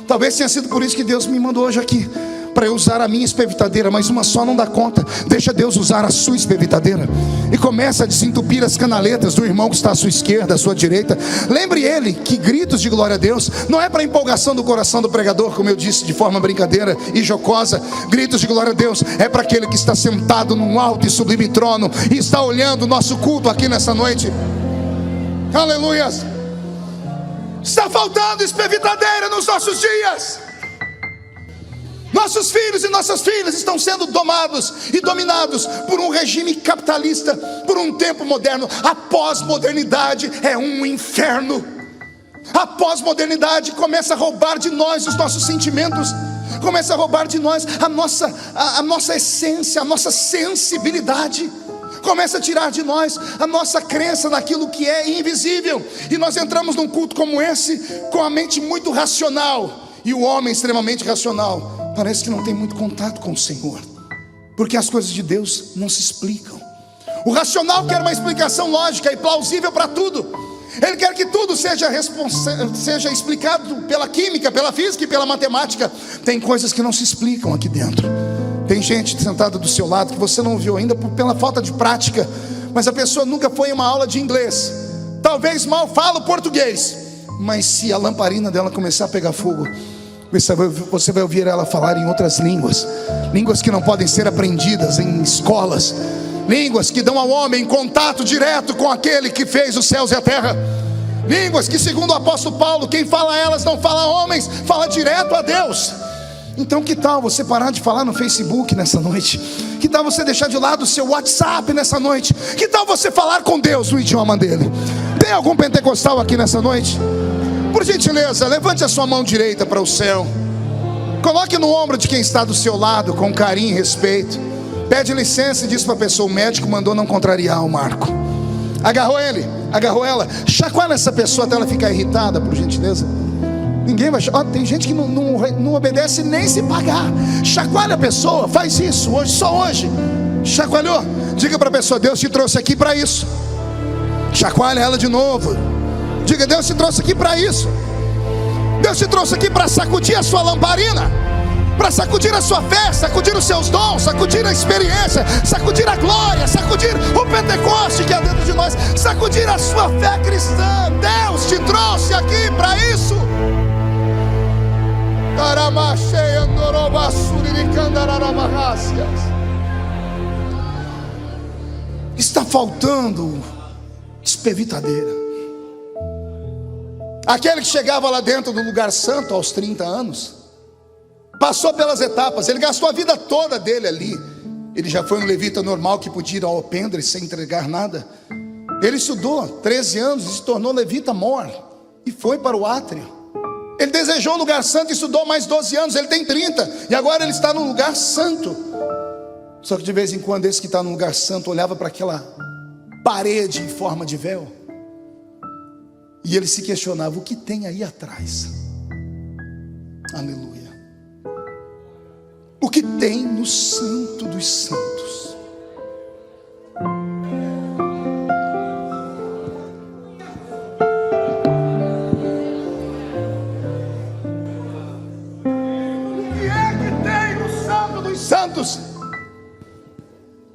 Talvez tenha sido por isso que Deus me mandou hoje aqui, para eu usar a minha espevitadeira, mas uma só não dá conta. Deixa Deus usar a sua espevitadeira e começa a desentupir as canaletas do irmão que está à sua esquerda, à sua direita. Lembre ele que gritos de glória a Deus não é para empolgação do coração do pregador, como eu disse de forma brincadeira e jocosa. Gritos de glória a Deus é para aquele que está sentado num alto e sublime trono e está olhando o nosso culto aqui nessa noite. Aleluias. Está faltando espevitadeira nos nossos dias. Nossos filhos e nossas filhas estão sendo domados e dominados por um regime capitalista, por um tempo moderno. A pós-modernidade é um inferno. A pós-modernidade começa a roubar de nós os nossos sentimentos, começa a roubar de nós a nossa essência, a nossa sensibilidade. Começa a tirar de nós a nossa crença naquilo que é invisível. E nós entramos num culto como esse com a mente muito racional. E o homem extremamente racional parece que não tem muito contato com o Senhor, porque as coisas de Deus não se explicam. O racional quer uma explicação lógica e plausível para tudo. Ele quer que tudo seja explicado pela química, pela física e pela matemática. Tem coisas que não se explicam aqui dentro. Tem gente sentada do seu lado que você não viu ainda pela falta de prática, mas a pessoa nunca foi em uma aula de inglês, talvez mal fala o português, mas se a lamparina dela começar a pegar fogo, você vai ouvir ela falar em outras línguas, línguas que não podem ser aprendidas em escolas, línguas que dão ao homem contato direto com aquele que fez os céus e a terra, línguas que, segundo o apóstolo Paulo, quem fala elas não fala a homens, fala direto a Deus. Então que tal você parar de falar no Facebook nessa noite? Que tal você deixar de lado o seu WhatsApp nessa noite? Que tal você falar com Deus no idioma dele? Tem algum pentecostal aqui nessa noite? Por gentileza, levante a sua mão direita para o céu. Coloque no ombro de quem está do seu lado com carinho e respeito. Pede licença e diz para a pessoa: o médico mandou não contrariar o Marco. Agarrou ele, agarrou ela. Chacoalha essa pessoa até ela ficar irritada, por gentileza. Ninguém vai. Tem gente que não obedece nem se pagar. Chacoalha a pessoa, faz isso hoje, só hoje. Chacoalhou, diga para a pessoa: Deus te trouxe aqui para isso. Chacoalha ela de novo. Diga: Deus te trouxe aqui para isso. Deus te trouxe aqui para sacudir a sua lamparina, para sacudir a sua fé, sacudir os seus dons, sacudir a experiência, sacudir a glória, sacudir o Pentecoste que há dentro de nós, sacudir a sua fé cristã. Deus te trouxe aqui para isso. Está faltando espevitadeira. Aquele que chegava lá dentro do lugar santo aos 30 anos, passou pelas etapas, ele gastou a vida toda dele ali. Ele já foi um levita normal que podia ir ao alpendre sem entregar nada. Ele estudou 13 anos e se tornou levita mor e foi para o átrio. Ele desejou o lugar santo e estudou mais 12 anos. Ele tem 30 e agora ele está no lugar santo. Só que de vez em quando esse que está no lugar santo olhava para aquela parede em forma de véu e ele se questionava: o que tem aí atrás? Aleluia. O que tem no santo dos santos? Santos.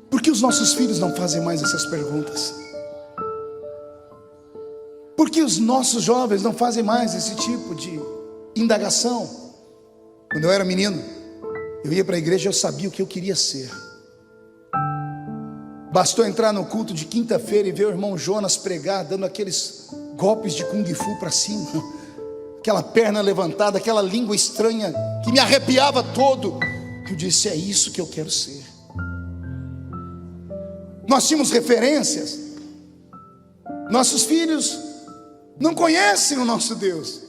Por que os nossos filhos não fazem mais essas perguntas? Por que os nossos jovens não fazem mais esse tipo de indagação? Quando eu era menino, eu ia para a igreja e eu sabia o que eu queria ser. Bastou entrar no culto de quinta-feira e ver o irmão Jonas pregar, dando aqueles golpes de Kung Fu para cima, aquela perna levantada, aquela língua estranha que me arrepiava todo. Eu disse: é isso que eu quero ser. Nós tínhamos referências. Nossos filhos não conhecem o nosso Deus.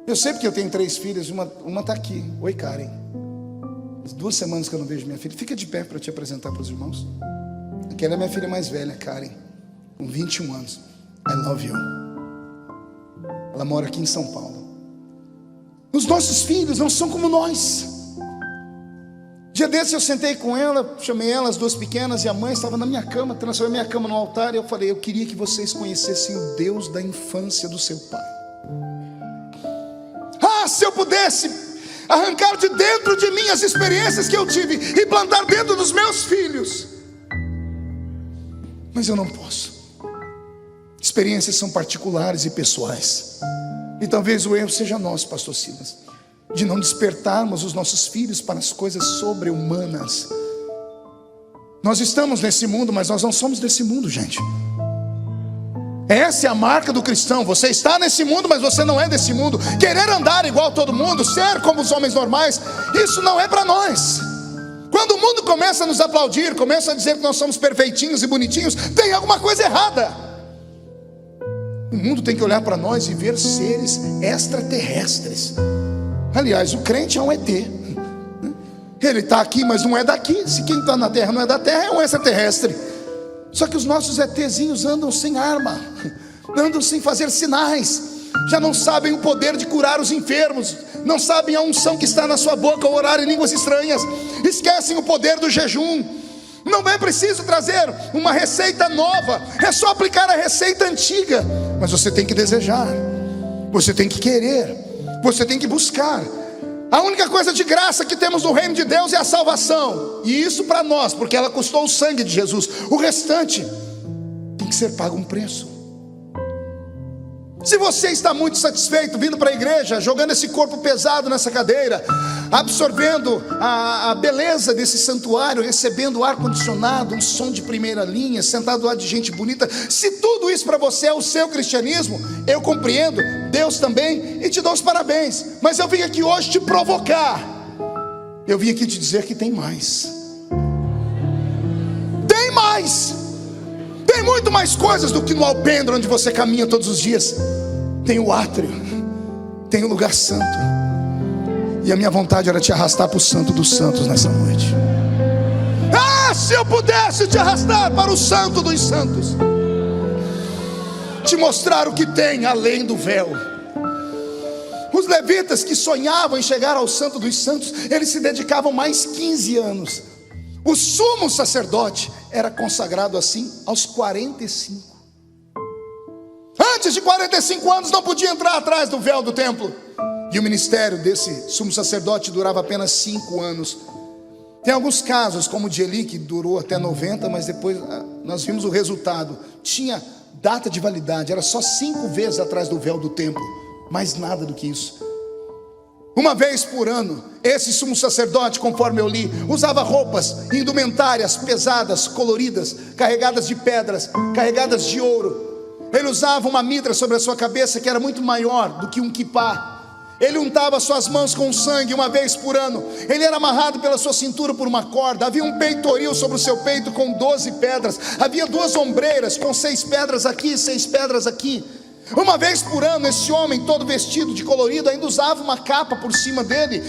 Eu sei porque eu tenho 3 filhas. Uma está aqui. Oi, Karen. 2 semanas que eu não vejo minha filha. Fica de pé para eu te apresentar para os irmãos. Aquela é minha filha mais velha, Karen, com 21 anos. I love you. Ela mora aqui em São Paulo. Os nossos filhos não são como nós. Dia desses eu sentei com ela, chamei ela, as 2 pequenas, e a mãe estava na minha cama, transformei minha cama no altar, e eu falei: eu queria que vocês conhecessem o Deus da infância do seu pai. Ah, se eu pudesse arrancar de dentro de mim as experiências que eu tive e plantar dentro dos meus filhos, mas eu não posso. Experiências são particulares e pessoais. E talvez o erro seja nosso, pastor Silas, de não despertarmos os nossos filhos para as coisas sobre-humanas. Nós estamos nesse mundo, mas nós não somos desse mundo, gente. Essa é a marca do cristão. Você está nesse mundo, mas você não é desse mundo. Querer andar igual a todo mundo, ser como os homens normais, isso não é para nós. Quando o mundo começa a nos aplaudir, começa a dizer que nós somos perfeitinhos e bonitinhos, tem alguma coisa errada. O mundo tem que olhar para nós e ver seres extraterrestres. Aliás, o crente é um ET. Ele está aqui, mas não é daqui. Se quem está na terra não é da terra, é um extraterrestre. Só que os nossos ETzinhos andam sem arma, andam sem fazer sinais, já não sabem o poder de curar os enfermos, não sabem a unção que está na sua boca ou orar em línguas estranhas, esquecem o poder do jejum. Não é preciso trazer uma receita nova, é só aplicar a receita antiga. Mas você tem que desejar, você tem que querer, você tem que buscar. A única coisa de graça que temos no reino de Deus é a salvação. E isso para nós, porque ela custou o sangue de Jesus. O restante tem que ser pago um preço. Se você está muito satisfeito vindo para a igreja, jogando esse corpo pesado nessa cadeira, absorvendo a beleza desse santuário, recebendo o ar-condicionado, um som de primeira linha, sentado do lado de gente bonita, se tudo isso para você é o seu cristianismo, eu compreendo, Deus também, e te dou os parabéns. Mas eu vim aqui hoje te provocar. Eu vim aqui te dizer que tem mais. Tem mais. Tem muito mais coisas do que no alpendre onde você caminha todos os dias. Tem o átrio, tem o lugar santo. E a minha vontade era te arrastar para o Santo dos Santos nessa noite. Ah, se eu pudesse te arrastar para o Santo dos Santos, te mostrar o que tem além do véu. Os levitas que sonhavam em chegar ao Santo dos Santos, eles se dedicavam mais 15 anos. O sumo sacerdote era consagrado assim aos 45. Antes de 45 anos não podia entrar atrás do véu do templo. E o ministério desse sumo sacerdote durava apenas 5 anos. Tem alguns casos, como o de Eli, que durou até 90, mas depois nós vimos o resultado. Tinha data de validade, era só 5 vezes atrás do véu do templo, mais nada do que isso. Uma vez por ano, esse sumo sacerdote, conforme eu li, usava roupas, indumentárias pesadas, coloridas, carregadas de pedras, carregadas de ouro. Ele usava uma mitra sobre a sua cabeça que era muito maior do que um quipá. Ele untava suas mãos com sangue uma vez por ano. Ele era amarrado pela sua cintura por uma corda. Havia um peitoril sobre o seu peito com 12 pedras. Havia 2 ombreiras com 6 pedras aqui e 6 pedras aqui. Uma vez por ano, esse homem todo vestido de colorido ainda usava uma capa por cima dele,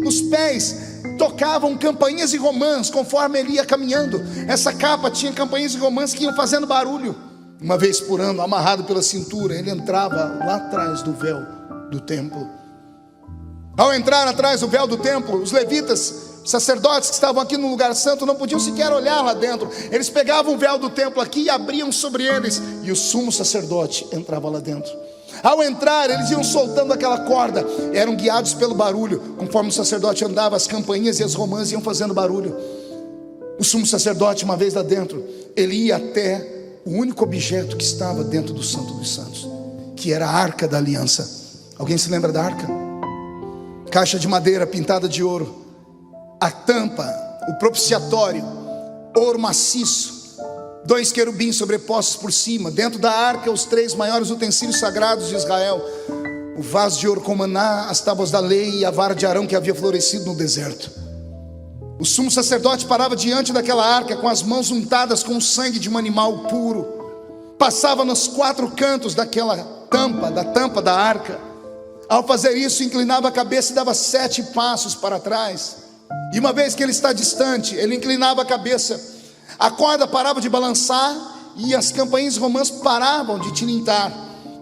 nos pés tocavam campainhas e romãs conforme ele ia caminhando. Essa capa tinha campainhas e romãs que iam fazendo barulho. Uma vez por ano, amarrado pela cintura, ele entrava lá atrás do véu do templo. Ao entrar atrás do véu do templo, os levitas, sacerdotes que estavam aqui no lugar santo, não podiam sequer olhar lá dentro. Eles pegavam o véu do templo aqui e abriam sobre eles, e o sumo sacerdote entrava lá dentro. Ao entrar, eles iam soltando aquela corda, eram guiados pelo barulho. Conforme o sacerdote andava, as campainhas e as romãs iam fazendo barulho. O sumo sacerdote, uma vez lá dentro, ele ia até o único objeto que estava dentro do Santo dos Santos, que era a Arca da Aliança. Alguém se lembra da arca? Caixa de madeira pintada de ouro, a tampa, o propiciatório, ouro maciço, 2 querubins sobrepostos por cima. Dentro da arca, os 3 maiores utensílios sagrados de Israel: o vaso de ouro com maná, as tábuas da lei e a vara de Arão que havia florescido no deserto. O sumo sacerdote parava diante daquela arca com as mãos untadas com o sangue de um animal puro. Passava nos 4 cantos daquela tampa, da tampa da arca. Ao fazer isso, inclinava a cabeça e dava 7 passos para trás. E uma vez que ele está distante, ele inclinava a cabeça. A corda parava de balançar e as campainhas romãs paravam de tilintar.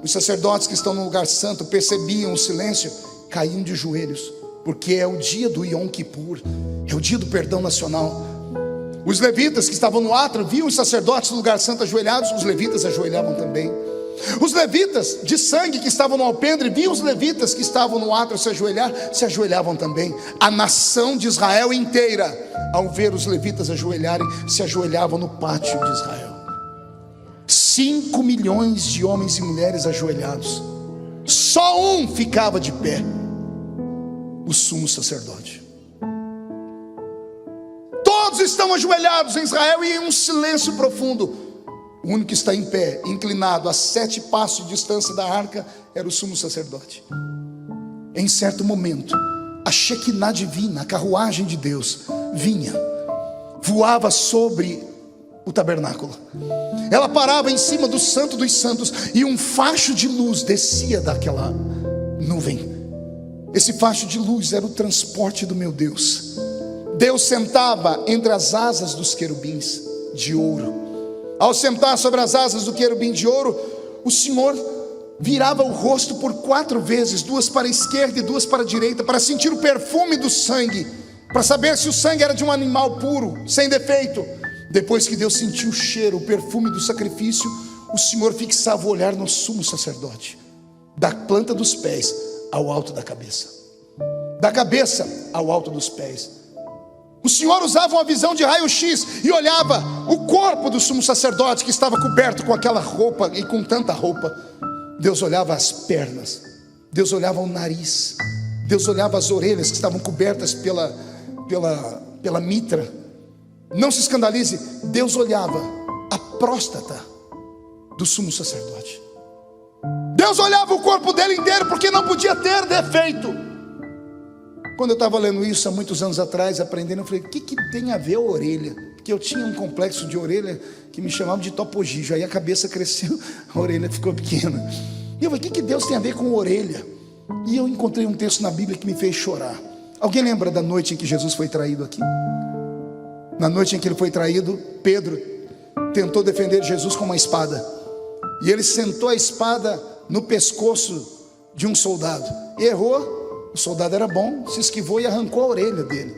Os sacerdotes que estão no lugar santo percebiam o silêncio, caíam de joelhos, porque é o dia do Yom Kippur, é o dia do perdão nacional. Os levitas que estavam no átrio viam os sacerdotes no lugar santo ajoelhados, os levitas ajoelhavam também. Os levitas de sangue que estavam no alpendre viam os levitas que estavam no átrio se ajoelhavam também. A nação de Israel inteira, ao ver os levitas ajoelharem, se ajoelhavam no pátio de Israel. 5 milhões de homens e mulheres ajoelhados, só um ficava de pé: o sumo sacerdote. Todos estão ajoelhados em Israel e em um silêncio profundo. O único que está em pé, inclinado a 7 passos de distância da arca, era o sumo sacerdote. Em certo momento, a Shekinah divina, a carruagem de Deus, vinha, voava sobre o tabernáculo. Ela parava em cima do Santo dos Santos, e um facho de luz descia daquela nuvem. Esse facho de luz era o transporte do meu Deus. Deus sentava entre as asas dos querubins de ouro. Ao sentar sobre as asas do querubim de ouro, o Senhor virava o rosto por 4 vezes, 2 para a esquerda e 2 para a direita, para sentir o perfume do sangue, para saber se o sangue era de um animal puro, sem defeito. Depois que Deus sentiu o cheiro, o perfume do sacrifício, o Senhor fixava o olhar no sumo sacerdote, da planta dos pés ao alto da cabeça, da cabeça ao alto dos pés. O Senhor usava uma visão de raio-x e olhava o corpo do sumo sacerdote, que estava coberto com aquela roupa e com tanta roupa. Deus olhava as pernas, Deus olhava o nariz, Deus olhava as orelhas que estavam cobertas pela mitra. Não se escandalize, Deus olhava a próstata do sumo sacerdote. Deus olhava o corpo dele inteiro, porque não podia ter defeito. Quando eu estava lendo isso há muitos anos atrás, aprendendo, eu falei: o que tem a ver a orelha? Porque eu tinha um complexo de orelha que me chamavam de topogijo. Aí a cabeça cresceu, a orelha ficou pequena. E eu falei: o que Deus tem a ver com orelha? E eu encontrei um texto na Bíblia que me fez chorar. Alguém lembra da noite em que Jesus foi traído aqui? Na noite em que ele foi traído, Pedro tentou defender Jesus com uma espada, e ele sentou a espada no pescoço de um soldado. Errou. O soldado era bom, se esquivou e arrancou a orelha dele.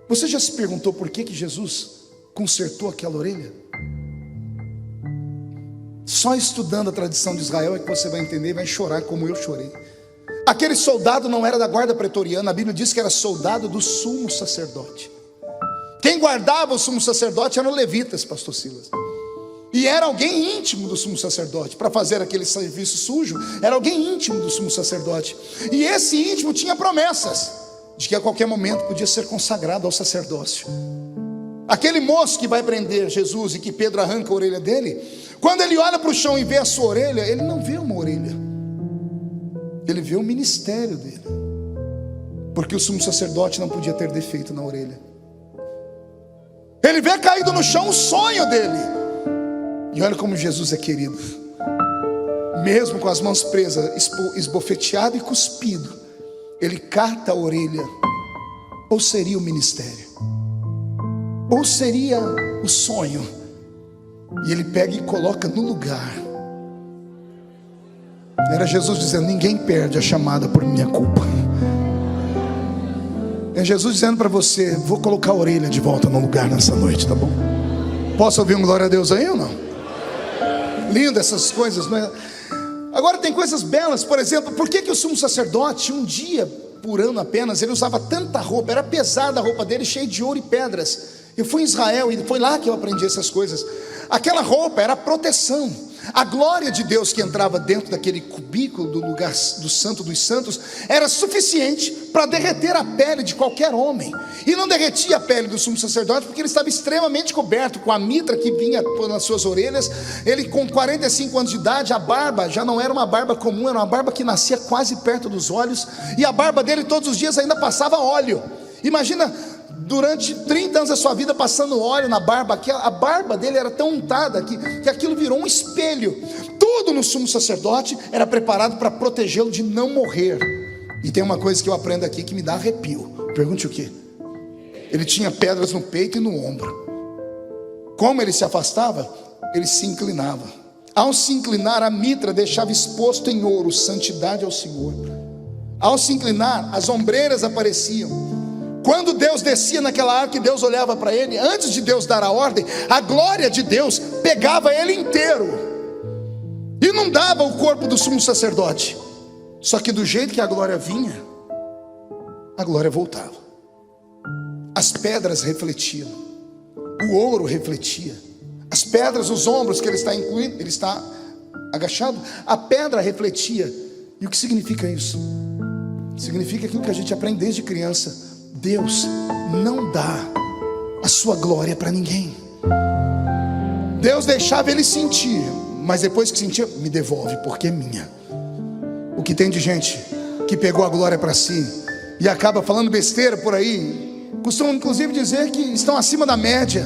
Você já se perguntou por que Jesus consertou aquela orelha? Só estudando a tradição de Israel é que você vai entender e vai chorar como eu chorei. Aquele soldado não era da guarda pretoriana, a Bíblia diz que era soldado do sumo sacerdote. Quem guardava o sumo sacerdote eram levitas, pastor Silas. E era alguém íntimo do sumo sacerdote. Para fazer aquele serviço sujo, era alguém íntimo do sumo sacerdote. E esse íntimo tinha promessas de que a qualquer momento podia ser consagrado ao sacerdócio. Aquele moço que vai prender Jesus e que Pedro arranca a orelha dele, quando ele olha para o chão e vê a sua orelha, ele não vê uma orelha, ele vê o ministério dele. Porque o sumo sacerdote não podia ter defeito na orelha. Ele vê caído no chão o sonho dele. E olha como Jesus é querido. Mesmo com as mãos presas, esbofeteado e cuspido, ele cata a orelha. Ou seria o ministério, ou seria o sonho. E ele pega e coloca no lugar. Era Jesus dizendo: ninguém perde a chamada por minha culpa. É Jesus dizendo para você: vou colocar a orelha de volta no lugar nessa noite, tá bom? Posso ouvir um glória a Deus aí ou não? Lindo essas coisas, não é? Agora tem coisas belas. Por exemplo, por que o sumo sacerdote, um dia por ano apenas, ele usava tanta roupa? Era pesada a roupa dele, cheia de ouro e pedras. Eu fui em Israel e foi lá que eu aprendi essas coisas. Aquela roupa era proteção. A glória de Deus que entrava dentro daquele cubículo do lugar do Santo dos Santos era suficiente para derreter a pele de qualquer homem. E não derretia a pele do sumo sacerdote, porque ele estava extremamente coberto com a mitra que vinha nas suas orelhas. Ele, com 45 anos de idade, a barba já não era uma barba comum, era uma barba que nascia quase perto dos olhos. E a barba dele todos os dias ainda passava óleo. Imagina, durante 30 anos da sua vida passando óleo na barba. A barba dele era tão untada que aquilo virou um espelho. Tudo no sumo sacerdote era preparado para protegê-lo de não morrer. E tem uma coisa que eu aprendo aqui que me dá arrepio. Pergunte o quê? Ele tinha pedras no peito e no ombro. Como ele se afastava? Ele se inclinava. Ao se inclinar, a mitra deixava exposto em ouro santidade ao Senhor. Ao se inclinar, as ombreiras apareciam. Quando Deus descia naquela arca e Deus olhava para ele, antes de Deus dar a ordem, a glória de Deus pegava ele inteiro, inundava o corpo do sumo sacerdote. Só que do jeito que a glória vinha, a glória voltava. As pedras refletiam, o ouro refletia. As pedras, os ombros que ele está incluindo, ele está agachado, a pedra refletia. E o que significa isso? Significa aquilo que a gente aprende desde criança: Deus não dá a sua glória para ninguém. Deus deixava ele sentir, mas depois que sentia, me devolve, porque é minha. O que tem de gente que pegou a glória para si e acaba falando besteira por aí, costumam inclusive dizer que estão acima da média,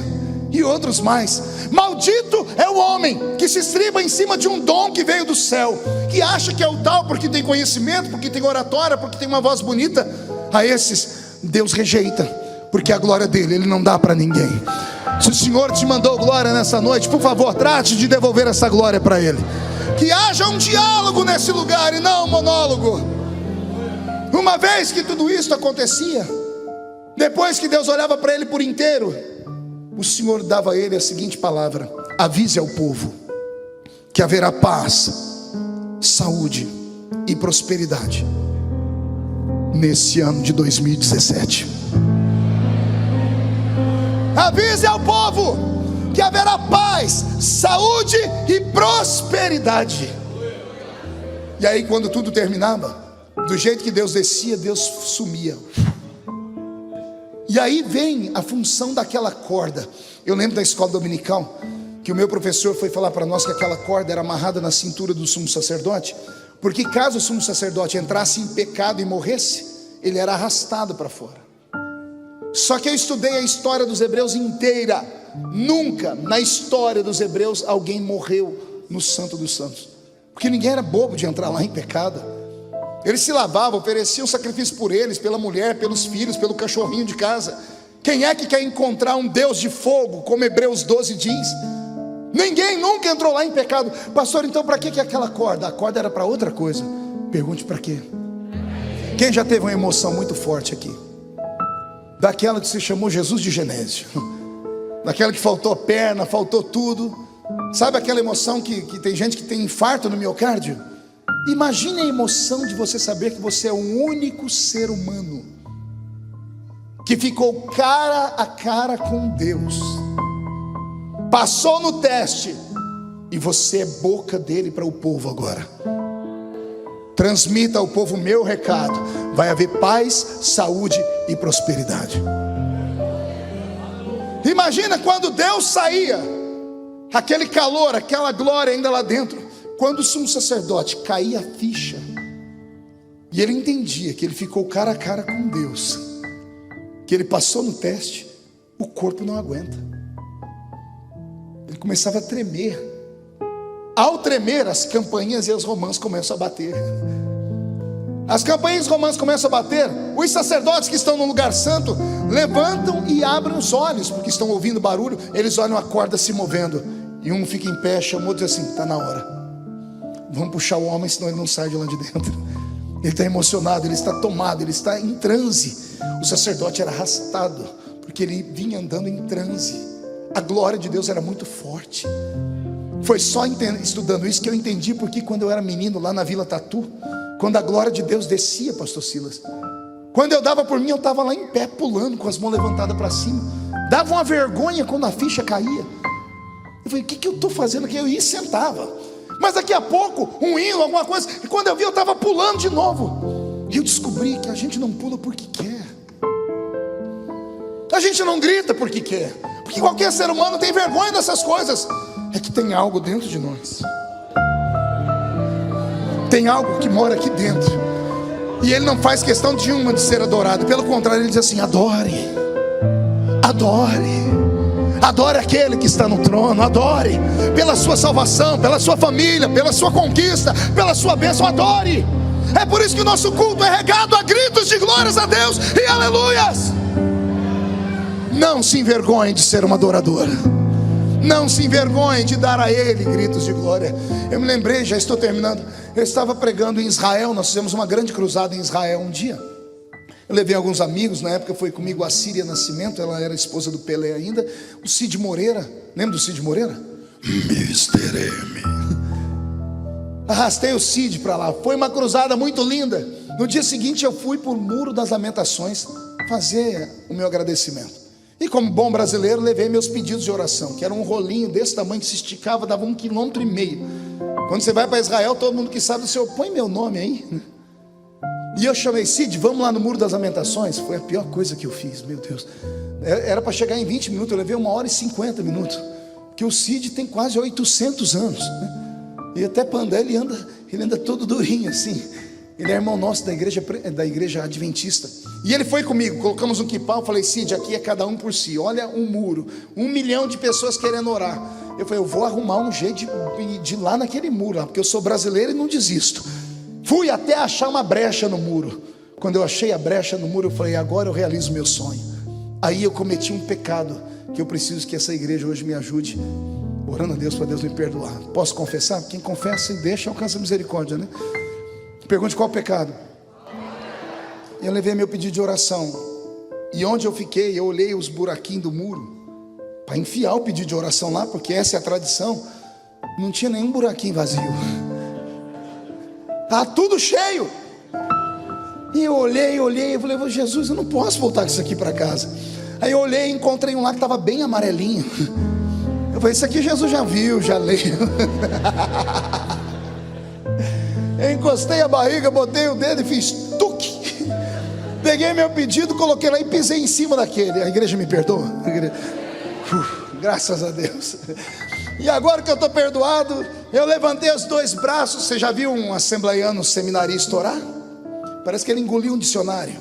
e outros mais. Maldito é o homem que se estriba em cima de um dom que veio do céu, que acha que é o tal porque tem conhecimento, porque tem oratória, porque tem uma voz bonita. A esses Deus rejeita, porque a glória dele Ele não dá para ninguém. Se o Senhor te mandou glória nessa noite, por favor, trate de devolver essa glória para Ele. Que haja um diálogo nesse lugar e não um monólogo. Uma vez que tudo isso acontecia, depois que Deus olhava para ele por inteiro, o Senhor dava a ele a seguinte palavra: avise ao povo que haverá paz, saúde e prosperidade nesse ano de 2017. Avise ao povo que haverá paz, saúde e prosperidade. E aí, quando tudo terminava, do jeito que Deus descia, Deus sumia. E aí vem a função daquela corda. Eu lembro da escola dominical, que o meu professor foi falar para nós que aquela corda era amarrada na cintura do sumo sacerdote, porque caso o sumo sacerdote entrasse em pecado e morresse, ele era arrastado para fora. Só que eu estudei a história dos hebreus inteira. Nunca na história dos hebreus alguém morreu no Santo dos Santos, porque ninguém era bobo de entrar lá em pecado. Eles se lavavam, ofereciam sacrifício por eles, pela mulher, pelos filhos, pelo cachorrinho de casa. Quem é que quer encontrar um Deus de fogo, como Hebreus 12 diz? Ninguém nunca entrou lá em pecado. Pastor, então para que aquela corda? A corda era para outra coisa. Pergunte para quê. Quem já teve uma emoção muito forte aqui? Daquela que se chamou Jesus de Genésio, daquela que faltou perna, faltou tudo. Sabe aquela emoção que tem gente que tem infarto no miocárdio? Imagine a emoção de você saber que você é o único ser humano que ficou cara a cara com Deus, passou no teste, e você é boca dele para o povo agora. Transmita ao povo o meu recado: vai haver paz, saúde e prosperidade. Imagina quando Deus saía, aquele calor, aquela glória ainda lá dentro. Quando o sumo sacerdote caía a ficha, e ele entendia que ele ficou cara a cara com Deus, que ele passou no teste, o corpo não aguenta. Ele começava a tremer. Ao tremer, as campainhas e os romãs começam a bater. As campainhas e os romãs começam a bater. Os sacerdotes que estão no lugar santo levantam e abrem os olhos, porque estão ouvindo barulho. Eles olham a corda se movendo, e um fica em pé, chamou e diz assim: está na hora, vamos puxar o homem, senão ele não sai de lá de dentro. Ele está emocionado, ele está tomado, ele está em transe. O sacerdote era arrastado, porque ele vinha andando em transe. A glória de Deus era muito forte. Foi só estudando isso que eu entendi porque quando eu era menino lá na Vila Tatu, quando a glória de Deus descia, pastor Silas, quando eu dava por mim, eu estava lá em pé pulando, com as mãos levantadas para cima. Dava uma vergonha quando a ficha caía. Eu falei: o que eu estou fazendo aqui? Eu ia e sentava. Mas daqui a pouco, um hino, alguma coisa, e quando eu vi, eu estava pulando de novo. E eu descobri que a gente não pula porque quer. A gente não grita porque quer, porque qualquer ser humano tem vergonha dessas coisas. É que tem algo dentro de nós. Tem algo que mora aqui dentro, e ele não faz questão de ser adorado. Pelo contrário, ele diz assim: adore, adore, adore aquele que está no trono. Adore pela sua salvação, pela sua família, pela sua conquista, pela sua bênção. Adore. É por isso que o nosso culto é regado a gritos de glórias a Deus e aleluias. Não se envergonhe de ser uma adoradora. Não se envergonhe de dar a Ele gritos de glória. Eu me lembrei, já estou terminando. Eu estava pregando em Israel. Nós fizemos uma grande cruzada em Israel um dia. Eu levei alguns amigos. Na época foi comigo a Síria Nascimento. Ela era esposa do Pelé ainda. O Cid Moreira. Lembra do Cid Moreira? Mr. M. Arrastei o Cid para lá. Foi uma cruzada muito linda. No dia seguinte eu fui para o Muro das Lamentações fazer o meu agradecimento. E como bom brasileiro, levei meus pedidos de oração, que era um rolinho desse tamanho que se esticava, dava 1,5 km. Quando você vai para Israel, todo mundo que sabe, o Senhor põe meu nome aí. E eu chamei: Cid, vamos lá no Muro das Lamentações. Foi a pior coisa que eu fiz, meu Deus. Era para chegar em 20 minutos, eu levei 1h e 50 minutos. que o Cid tem quase 800 anos, né? E até para andar ele anda todo durinho assim. Ele é irmão nosso da igreja adventista. E ele foi comigo, colocamos um quipau. Eu falei: Cid, aqui é cada um por si. Olha um muro, 1 milhão de pessoas querendo orar. Eu falei: eu vou arrumar um jeito de ir lá naquele muro lá, porque eu sou brasileiro e não desisto. Fui até achar uma brecha no muro. Quando eu achei a brecha no muro, eu falei: agora eu realizo o meu sonho. Aí eu cometi um pecado, que eu preciso que essa igreja hoje me ajude, orando a Deus para Deus me perdoar. Posso confessar? Quem confessa e deixa alcança a misericórdia, né? Pergunte: qual o pecado? Eu levei meu pedido de oração, e onde eu fiquei, eu olhei os buraquinhos do muro para enfiar o pedido de oração lá, porque essa é a tradição. Não tinha nenhum buraquinho vazio, tá tudo cheio. E eu olhei, eu falei: Jesus, eu não posso voltar com isso aqui para casa. Aí eu olhei e encontrei um lá que estava bem amarelinho. Eu falei: isso aqui Jesus já viu, já leu. Eu encostei a barriga, botei o dedo e fiz tuque. Peguei meu pedido, coloquei lá e pisei em cima daquele. A igreja me perdoa? Graças a Deus. E agora que eu estou perdoado, eu levantei os 2 braços. Você já viu um assembleiano seminarista orar? Parece que ele engoliu um dicionário.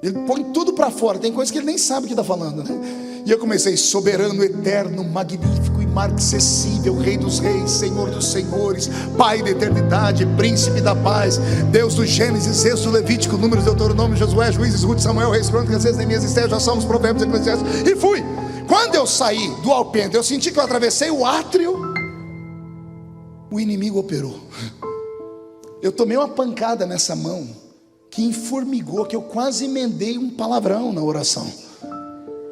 Ele põe tudo para fora. Tem coisa que ele nem sabe o que está falando, né? E eu comecei: soberano, eterno, magnífico, imarcessível, Rei dos reis, Senhor dos senhores, Pai da eternidade, Príncipe da paz, Deus do Gênesis, Êxodo, Levítico, Números, Deuteronômio, Josué, Juízes, Ruth, Samuel, Reis, Crônicas, Neemias, Estéias, já Salmos, Provérbios, Eclesiastes. E fui. Quando eu saí do alpendre, eu senti que eu atravessei o átrio. O inimigo operou. Eu tomei uma pancada nessa mão que enformigou, que eu quase emendei um palavrão na oração.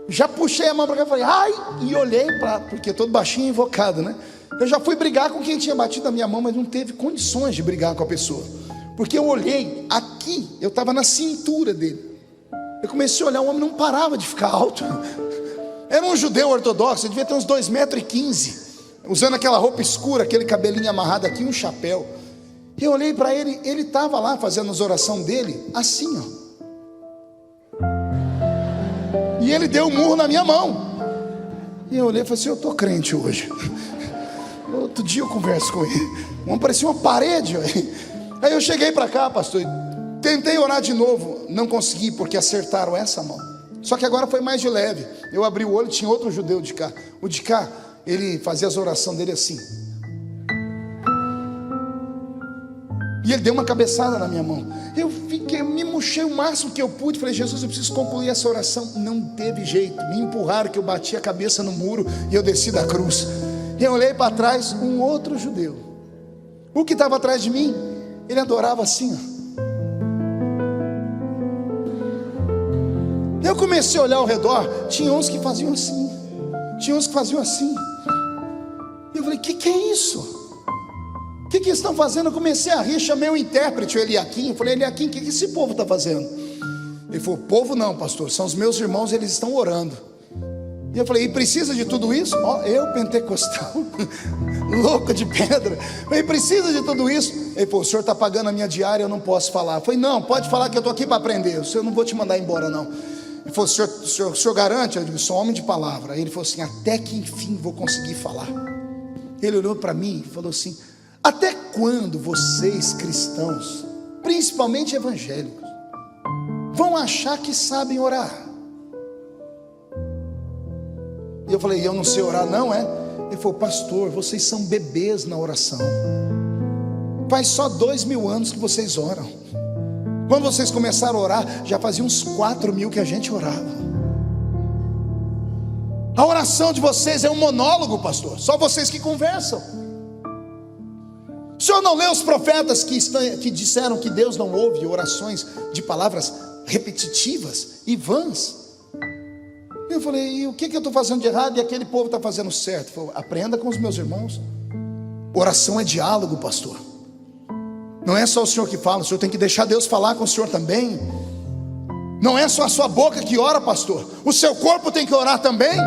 Já puxei a mão para cá e falei: ai, e olhei porque todo baixinho é invocado, né? Eu já fui brigar com quem tinha batido na minha mão, mas não teve condições de brigar com a pessoa, porque eu olhei aqui, eu estava na cintura dele. Eu comecei a olhar, o homem não parava de ficar alto. Era um judeu ortodoxo, ele devia ter uns 2,15 metros, usando aquela roupa escura, aquele cabelinho amarrado aqui, um chapéu. Eu olhei para ele, ele estava lá fazendo as orações dele, assim, ó. E ele deu um murro na minha mão. E eu olhei e falei assim: eu estou crente hoje. Outro dia eu converso com ele. O homem parecia uma parede. Aí eu cheguei para cá, pastor, tentei orar de novo. Não consegui, porque acertaram essa mão. Só que agora foi mais de leve. Eu abri o olho, tinha outro judeu de cá. O de cá, ele fazia as orações dele assim. E ele deu uma cabeçada na minha mão. Eu me murchei o máximo que eu pude. Falei: Jesus, eu preciso concluir essa oração. Não teve jeito. Me empurraram, que eu bati a cabeça no muro e eu desci da cruz. E eu olhei para trás, um outro judeu. O que estava atrás de mim, ele adorava assim, ó. Eu comecei a olhar ao redor. Tinha uns que faziam assim, tinha uns que faziam assim. E eu falei: que é isso? O que eles estão fazendo? Eu comecei a rir, chamei o intérprete, o Eliakim. Eu falei: Eliakim, o que esse povo está fazendo? Ele falou: povo não, pastor, são os meus irmãos, eles estão orando. E eu falei: e precisa de tudo isso? Ó, eu pentecostal, louco de pedra. Eu falei: precisa de tudo isso? Ele falou: o senhor está pagando a minha diária, eu não posso falar. Eu falei: não, pode falar, que eu estou aqui para aprender. Eu não vou te mandar embora, não. Ele falou: o senhor garante? Eu digo: sou homem de palavra. Aí ele falou assim: até que enfim vou conseguir falar. Ele olhou para mim e falou assim: até quando vocês cristãos, principalmente evangélicos, vão achar que sabem orar? E eu falei: eu não sei orar não, é? Ele falou: pastor, vocês são bebês na oração. Faz só 2000 anos que vocês oram. Quando vocês começaram a orar, já fazia uns 4000 que a gente orava. A oração de vocês é um monólogo, pastor. Só vocês que conversam. O senhor não lê os profetas que disseram que Deus não ouve orações de palavras repetitivas e vãs? Eu falei: e o que eu estou fazendo de errado e aquele povo está fazendo certo? Falei: aprenda com os meus irmãos. Oração é diálogo, pastor. Não é só o senhor que fala, o senhor tem que deixar Deus falar com o senhor também. Não é só a sua boca que ora, pastor, o seu corpo tem que orar também.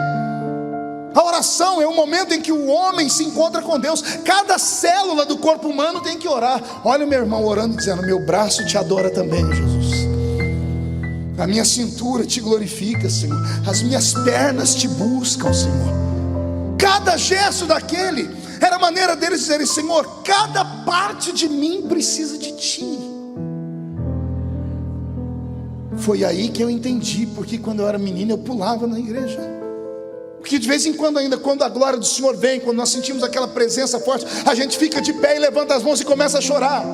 A oração é o momento em que o homem se encontra com Deus. Cada célula do corpo humano tem que orar. Olha o meu irmão orando e dizendo: meu braço te adora também, Jesus. A minha cintura te glorifica, Senhor. As minhas pernas te buscam, Senhor. Cada gesto daquele era a maneira deles dizerem: Senhor, cada parte de mim precisa de Ti. Foi aí que eu entendi porque quando eu era menino eu pulava na igreja. Porque de vez em quando ainda, quando a glória do Senhor vem, quando nós sentimos aquela presença forte, a gente fica de pé e levanta as mãos e começa a chorar.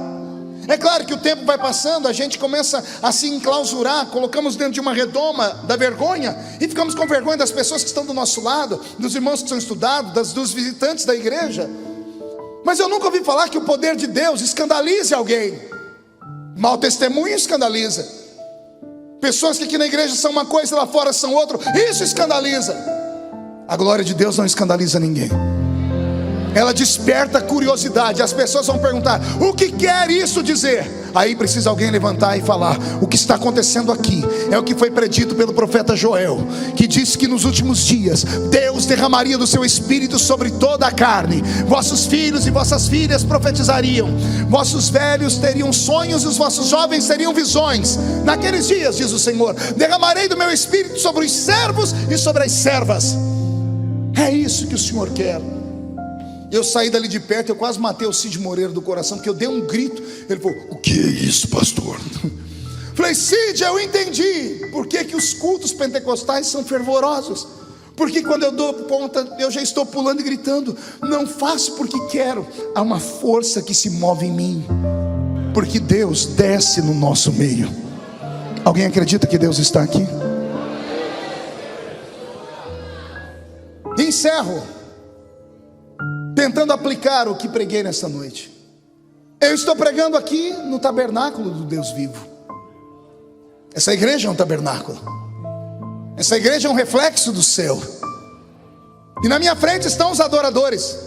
É claro que o tempo vai passando, a gente começa a se enclausurar, colocamos dentro de uma redoma da vergonha e ficamos com vergonha das pessoas que estão do nosso lado, dos irmãos que são estudados, dos visitantes da igreja. Mas eu nunca ouvi falar que o poder de Deus escandalize alguém. Mau testemunho escandaliza. Pessoas que aqui na igreja são uma coisa e lá fora são outra, isso escandaliza. A glória de Deus não escandaliza ninguém. Ela desperta curiosidade. As pessoas vão perguntar: o que quer isso dizer? Aí precisa alguém levantar e falar: o que está acontecendo aqui é o que foi predito pelo profeta Joel, que disse que nos últimos dias Deus derramaria do seu espírito sobre toda a carne. Vossos filhos e vossas filhas profetizariam, vossos velhos teriam sonhos e os vossos jovens teriam visões. Naqueles dias, diz o Senhor, derramarei do meu espírito sobre os servos e sobre as servas. É isso que o Senhor quer. Eu saí dali de perto, eu quase matei o Cid Moreira do coração, porque eu dei um grito. Ele falou: o que é isso, pastor? Falei: Cid, eu entendi por que os cultos pentecostais são fervorosos. Porque quando eu dou ponta, eu já estou pulando e gritando. Não faço porque quero, há uma força que se move em mim, porque Deus desce no nosso meio. Alguém acredita que Deus está aqui? Encerro tentando aplicar o que preguei nessa noite. Eu estou pregando aqui no tabernáculo do Deus vivo. Essa igreja é um tabernáculo. Essa igreja é um reflexo do céu. E na minha frente estão os adoradores,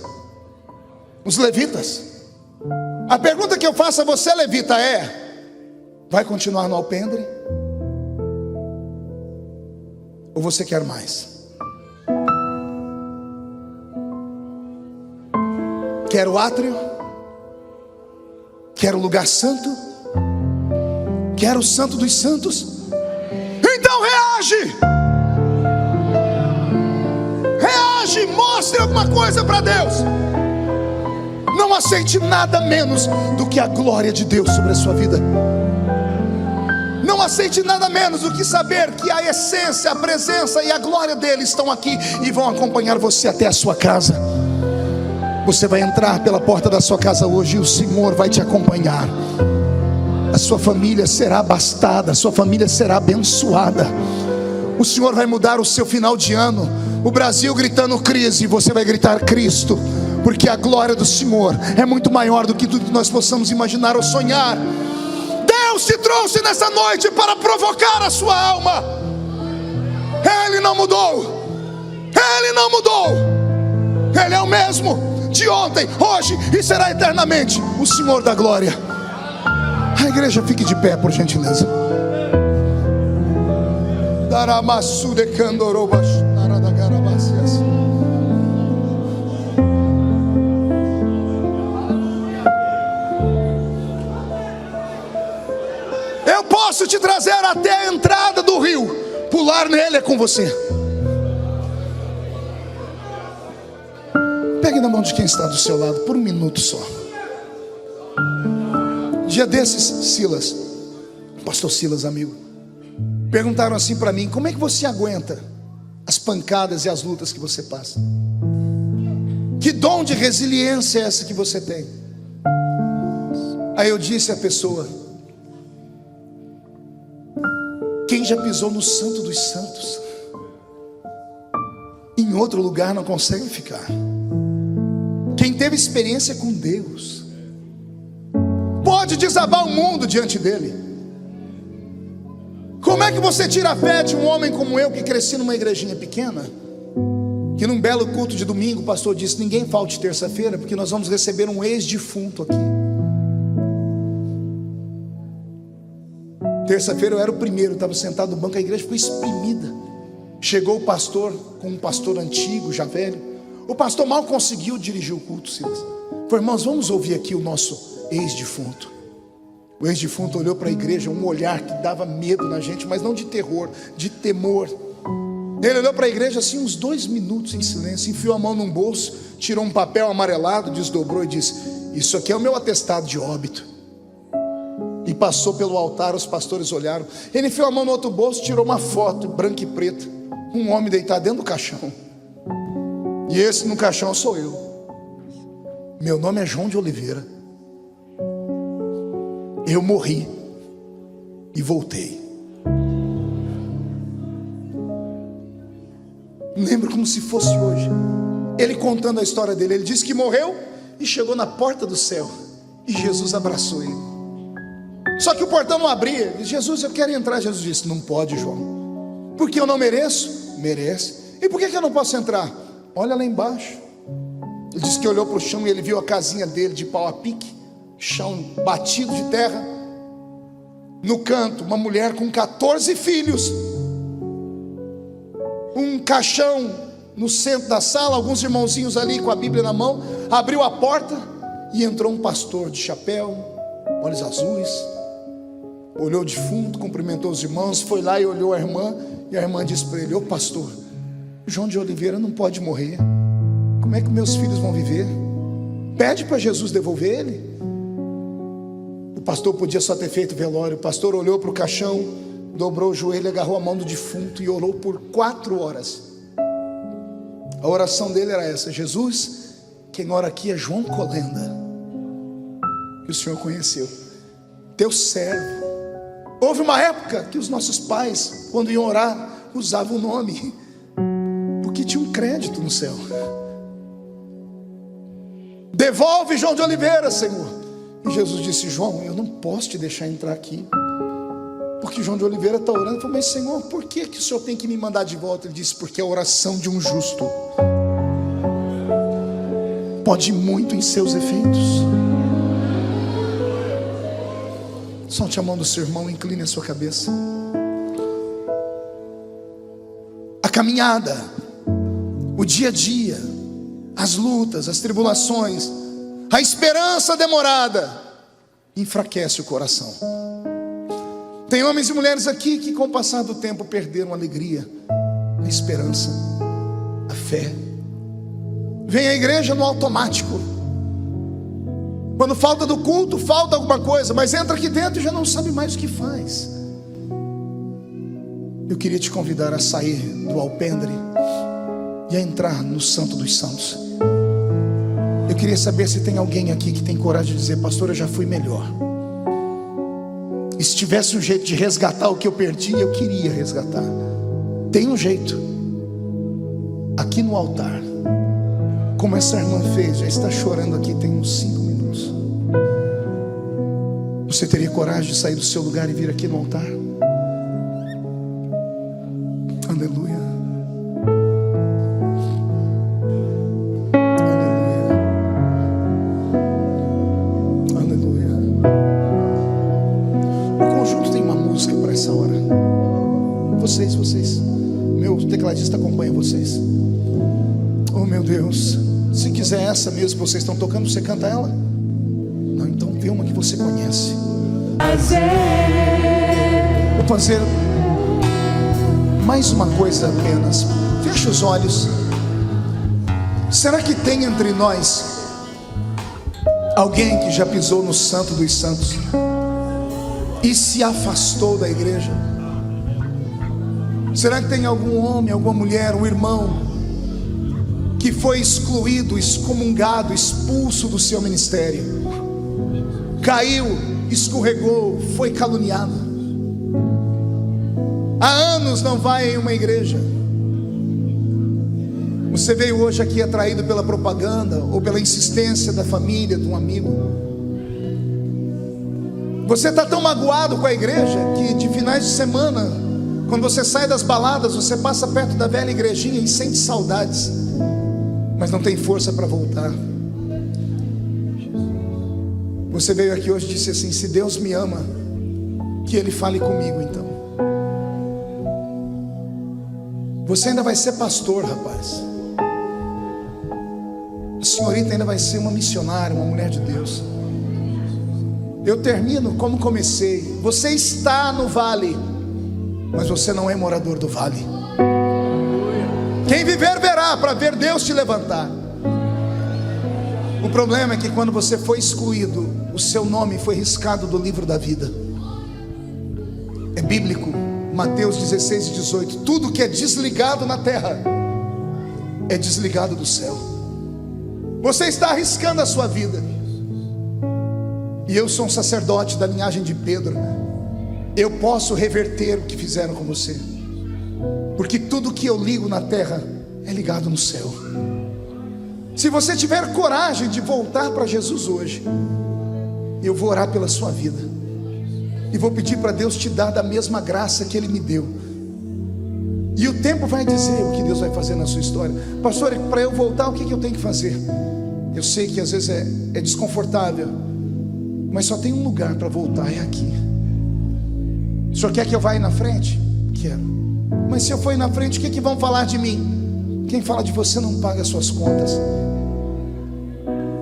os levitas. A pergunta que eu faço a você, levita, é: vai continuar no alpendre? Ou você quer mais? Quer o átrio? Quer o lugar santo? Quer o santo dos santos? Então reage! Reage, mostre alguma coisa para Deus. Não aceite nada menos do que a glória de Deus sobre a sua vida. Não aceite nada menos do que saber que a essência, a presença e a glória dele estão aqui e vão acompanhar você até a sua casa. Você vai entrar pela porta da sua casa hoje e o Senhor vai te acompanhar. A sua família será abastada, a sua família será abençoada. O Senhor vai mudar o seu final de ano. O Brasil gritando crise, você vai gritar Cristo, porque a glória do Senhor é muito maior do que tudo que nós possamos imaginar ou sonhar. Deus te trouxe nessa noite para provocar a sua alma. Ele não mudou. Ele não mudou. Ele é o mesmo de ontem, hoje e será eternamente o Senhor da glória. A igreja, fique de pé, por gentileza. Eu posso te trazer até a entrada do rio. Pular nele é com você. Pegue na mão de quem está do seu lado por um minuto só. Dia desses, Silas, pastor Silas, amigo, perguntaram assim para mim: como é que você aguenta as pancadas e as lutas que você passa? Que dom de resiliência é essa que você tem? Aí eu disse à pessoa: quem já pisou no santo dos santos, em outro lugar não consegue ficar. Quem teve experiência com Deus pode desabar o mundo diante dele. Como é que você tira a fé de um homem como eu, que cresci numa igrejinha pequena, que num belo culto de domingo o pastor disse: ninguém falte terça-feira, porque nós vamos receber um ex-defunto aqui. Terça-feira eu era o primeiro, estava sentado no banco, a igreja ficou exprimida. Chegou o pastor, com um pastor antigo, já velho. O pastor mal conseguiu dirigir o culto, Silas. Falei: irmãos, vamos ouvir aqui o nosso ex-defunto. O ex-defunto olhou para a igreja, um olhar que dava medo na gente, mas não de terror, de temor. Ele olhou para a igreja assim uns 2 minutos em silêncio, enfiou a mão num bolso, tirou um papel amarelado, desdobrou e disse: isso aqui é o meu atestado de óbito. E passou pelo altar, os pastores olharam. Ele enfiou a mão no outro bolso, tirou uma foto branca e preta, um homem deitado dentro do caixão. E esse no caixão sou eu. Meu nome é João de Oliveira. Eu morri e voltei. Lembro como se fosse hoje. Ele contando a história dele. Ele disse que morreu e chegou na porta do céu, e Jesus abraçou ele. Só que o portão não abria. Ele disse: Jesus, eu quero entrar. Jesus disse: não pode, João. Porque eu não mereço? Merece. E por que eu não posso entrar? Olha lá embaixo. Ele disse que olhou para o chão e ele viu a casinha dele de pau a pique, chão batido de terra. No canto, uma mulher com 14 filhos, um caixão no centro da sala, alguns irmãozinhos ali com a Bíblia na mão. Abriu a porta e entrou um pastor de chapéu, olhos azuis, olhou de fundo, cumprimentou os irmãos, foi lá e olhou a irmã, e a irmã disse para ele: ô pastor, João de Oliveira não pode morrer. Como é que meus filhos vão viver? Pede para Jesus devolver ele. O pastor podia só ter feito velório. O pastor olhou para o caixão, dobrou o joelho, agarrou a mão do defunto e orou por 4 horas. A oração dele era essa: Jesus, quem ora aqui é João Colenda, que o Senhor conheceu, teu servo. Houve uma época que os nossos pais, quando iam orar, usavam o nome, porque tinha um crédito no céu. Devolve João de Oliveira, Senhor. E Jesus disse: João, eu não posso te deixar entrar aqui, porque João de Oliveira está orando. Eu falei: mas Senhor, por que o Senhor tem que me mandar de volta? Ele disse: porque a oração de um justo pode muito em seus efeitos. Solte a mão do seu irmão, incline a sua cabeça. A caminhada, o dia a dia, as lutas, as tribulações, a esperança demorada enfraquece o coração. Tem homens e mulheres aqui que com o passar do tempo perderam a alegria, a esperança, a fé. Vem à igreja no automático. Quando falta do culto, falta alguma coisa, mas entra aqui dentro e já não sabe mais o que faz. Eu queria te convidar a sair do alpendre e a entrar no Santo dos Santos. Eu queria saber se tem alguém aqui que tem coragem de dizer: pastor, eu já fui melhor. E se tivesse um jeito de resgatar o que eu perdi, eu queria resgatar. Tem um jeito. Aqui no altar, como essa irmã fez, já está chorando aqui tem uns 5 minutos. Você teria coragem de sair do seu lugar e vir aqui no altar? Aleluia. Aleluia. Aleluia. O conjunto tem uma música para essa hora. Vocês. Meu tecladista acompanha vocês. Oh meu Deus. Se quiser essa mesmo que vocês estão tocando, você canta ela? Não, então vê uma que você conhece. Vou fazer mais uma coisa apenas. Feche os olhos. Será que tem entre nós alguém que já pisou no Santo dos Santos e se afastou da igreja? Será que tem algum homem, alguma mulher, um irmão que foi excluído, excomungado, expulso do seu ministério, caiu, escorregou, foi caluniado, há anos não vai em uma igreja? Você veio hoje aqui atraído pela propaganda ou pela insistência da família, de um amigo. Você está tão magoado com a igreja que de finais de semana, quando você sai das baladas, você passa perto da velha igrejinha e sente saudades, mas não tem força para voltar. Você veio aqui hoje e disse assim: se Deus me ama, que Ele fale comigo então. Você ainda vai ser pastor, rapaz. A senhorita ainda vai ser uma missionária, uma mulher de Deus. Eu termino como comecei. Você está no vale, mas você não é morador do vale. Quem viver verá, para ver Deus te levantar. O problema é que quando você foi excluído, o seu nome foi riscado do livro da vida. É bíblico, Mateus 16 e 18. Tudo que é desligado na terra é desligado do céu. Você está arriscando a sua vida. E eu sou um sacerdote da linhagem de Pedro. Eu posso reverter o que fizeram com você, porque tudo que eu ligo na terra é ligado no céu. Se você tiver coragem de voltar para Jesus hoje, eu vou orar pela sua vida e vou pedir para Deus te dar da mesma graça que Ele me deu. E o tempo vai dizer o que Deus vai fazer na sua história. Pastor, para eu voltar, o que eu tenho que fazer? Eu sei que às vezes é desconfortável, mas só tem um lugar para voltar, é aqui. O senhor quer que eu vá aí na frente? Quero. Mas se eu for aí na frente, o que vão falar de mim? Quem fala de você não paga as suas contas.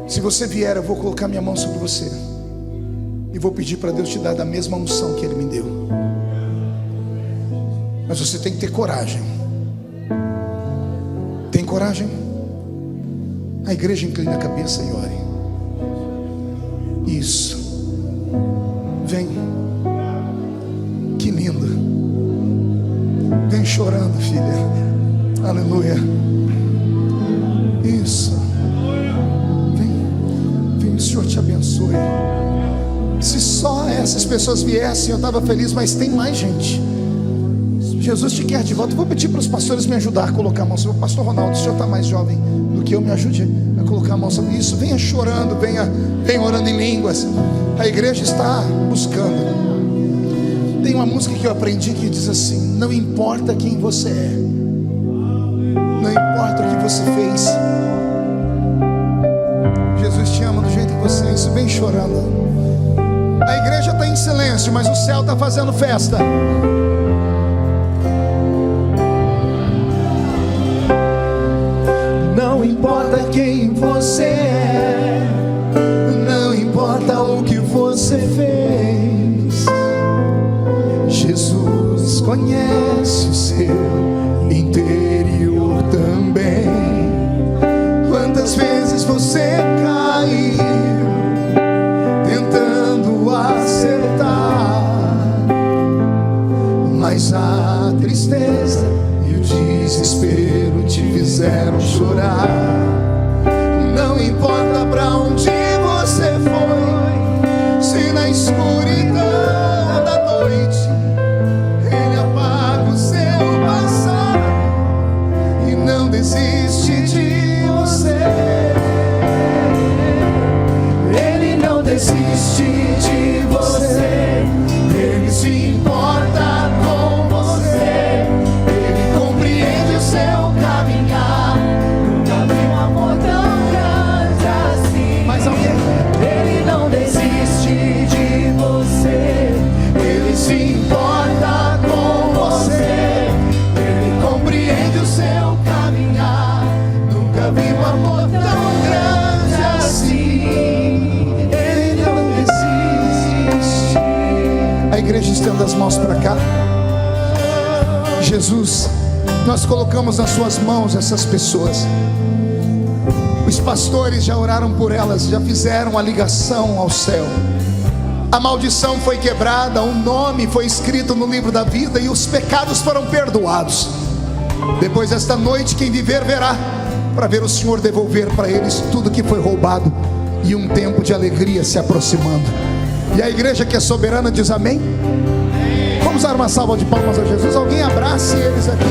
Se você vier, eu vou colocar minha mão sobre você e vou pedir para Deus te dar da mesma unção que Ele me deu. Mas você tem que ter coragem. Tem coragem? A igreja inclina a cabeça e ore. Isso. Vem. Que lindo. Vem chorando, filha. Aleluia. Isso. Vem, o Senhor te abençoe. Se só essas pessoas viessem, eu estava feliz, mas tem mais gente. Jesus te quer de volta. Eu vou pedir para os pastores me ajudar a colocar a mão sobre o pastor Ronaldo. O senhor está mais jovem do que eu, me ajude a colocar a mão sobre isso. Venha chorando, venha orando em línguas. A igreja está buscando. Tem uma música que eu aprendi que diz assim: não importa quem você é, não importa o que você fez, Jesus te ama do jeito que você é. Isso, vem chorando. A igreja está em silêncio, mas o céu está fazendo festa. Não importa quem você é, não importa o que você fez, Jesus conhece o seu interior também. Quantas vezes você caiu tentando acertar, mas a tristeza e o desespero te fizeram chorar. Não importa pra onde você foi, se na escuridão da noite Ele apaga o seu passado e não desiste de você. Ele não desiste de você. Ele se importa com você. Ele compreende o seu caminhar. Nunca vi um amor tão grande assim. Mais alguém? Ele não desiste de você. Ele se importa com você. Ele compreende o seu caminhar. Nunca vi um amor tão grande assim. Ele não desiste. A igreja estenda as mãos para cá. Jesus, nós colocamos nas suas mãos essas pessoas. Os pastores já oraram por elas, já fizeram a ligação ao céu. A maldição foi quebrada, o nome foi escrito no livro da vida e os pecados foram perdoados. Depois desta noite, quem viver verá, para ver o Senhor devolver para eles tudo que foi roubado e um tempo de alegria se aproximando. E a igreja que é soberana diz amém. Vamos dar uma salva de palmas a Jesus. Alguém abrace eles aqui.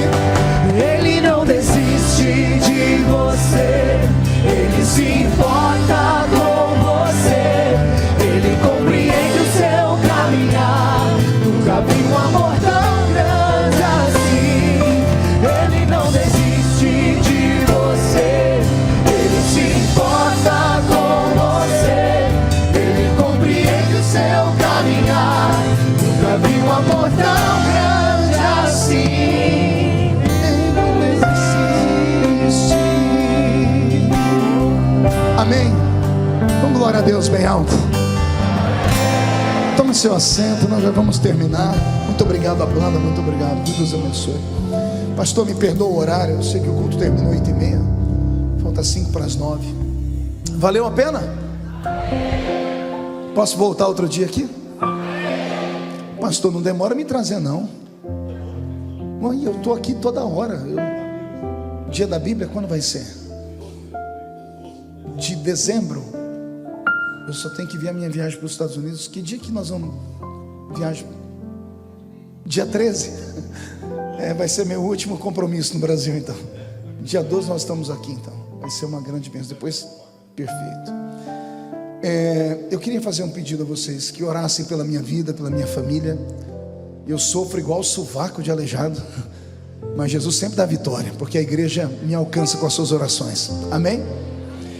Ele não desiste de você. Ele se importa com você. Ele compreende o seu caminhar. Nunca vi um amor tão grande assim. Ele não desiste de você. Ele se importa com você. Ele compreende o seu caminhar. Nunca vi um amor tão grande assim. Ele não desiste. Amém. Vamos, glória a Deus bem alto. Tome seu assento, nós já vamos terminar. Muito obrigado à banda, muito obrigado. Deus abençoe. Pastor, me perdoa o horário, eu sei que o culto termina 8h30, falta 5:45. Valeu a pena? Posso voltar outro dia aqui? Pastor, não demora me trazer não. Mãe, eu estou aqui toda hora. Dia da Bíblia, quando vai ser? De dezembro. Eu só tenho que ver a minha viagem para os Estados Unidos. Que dia que nós vamos viajar? Dia 13. Vai ser meu último compromisso no Brasil, então. Dia 12 nós estamos aqui, então. Vai ser uma grande bênção. Depois, perfeito. Eu queria fazer um pedido a vocês, que orassem pela minha vida, pela minha família. Eu sofro igual o sovaco de aleijado, mas Jesus sempre dá vitória, porque a igreja me alcança com as suas orações. Amém?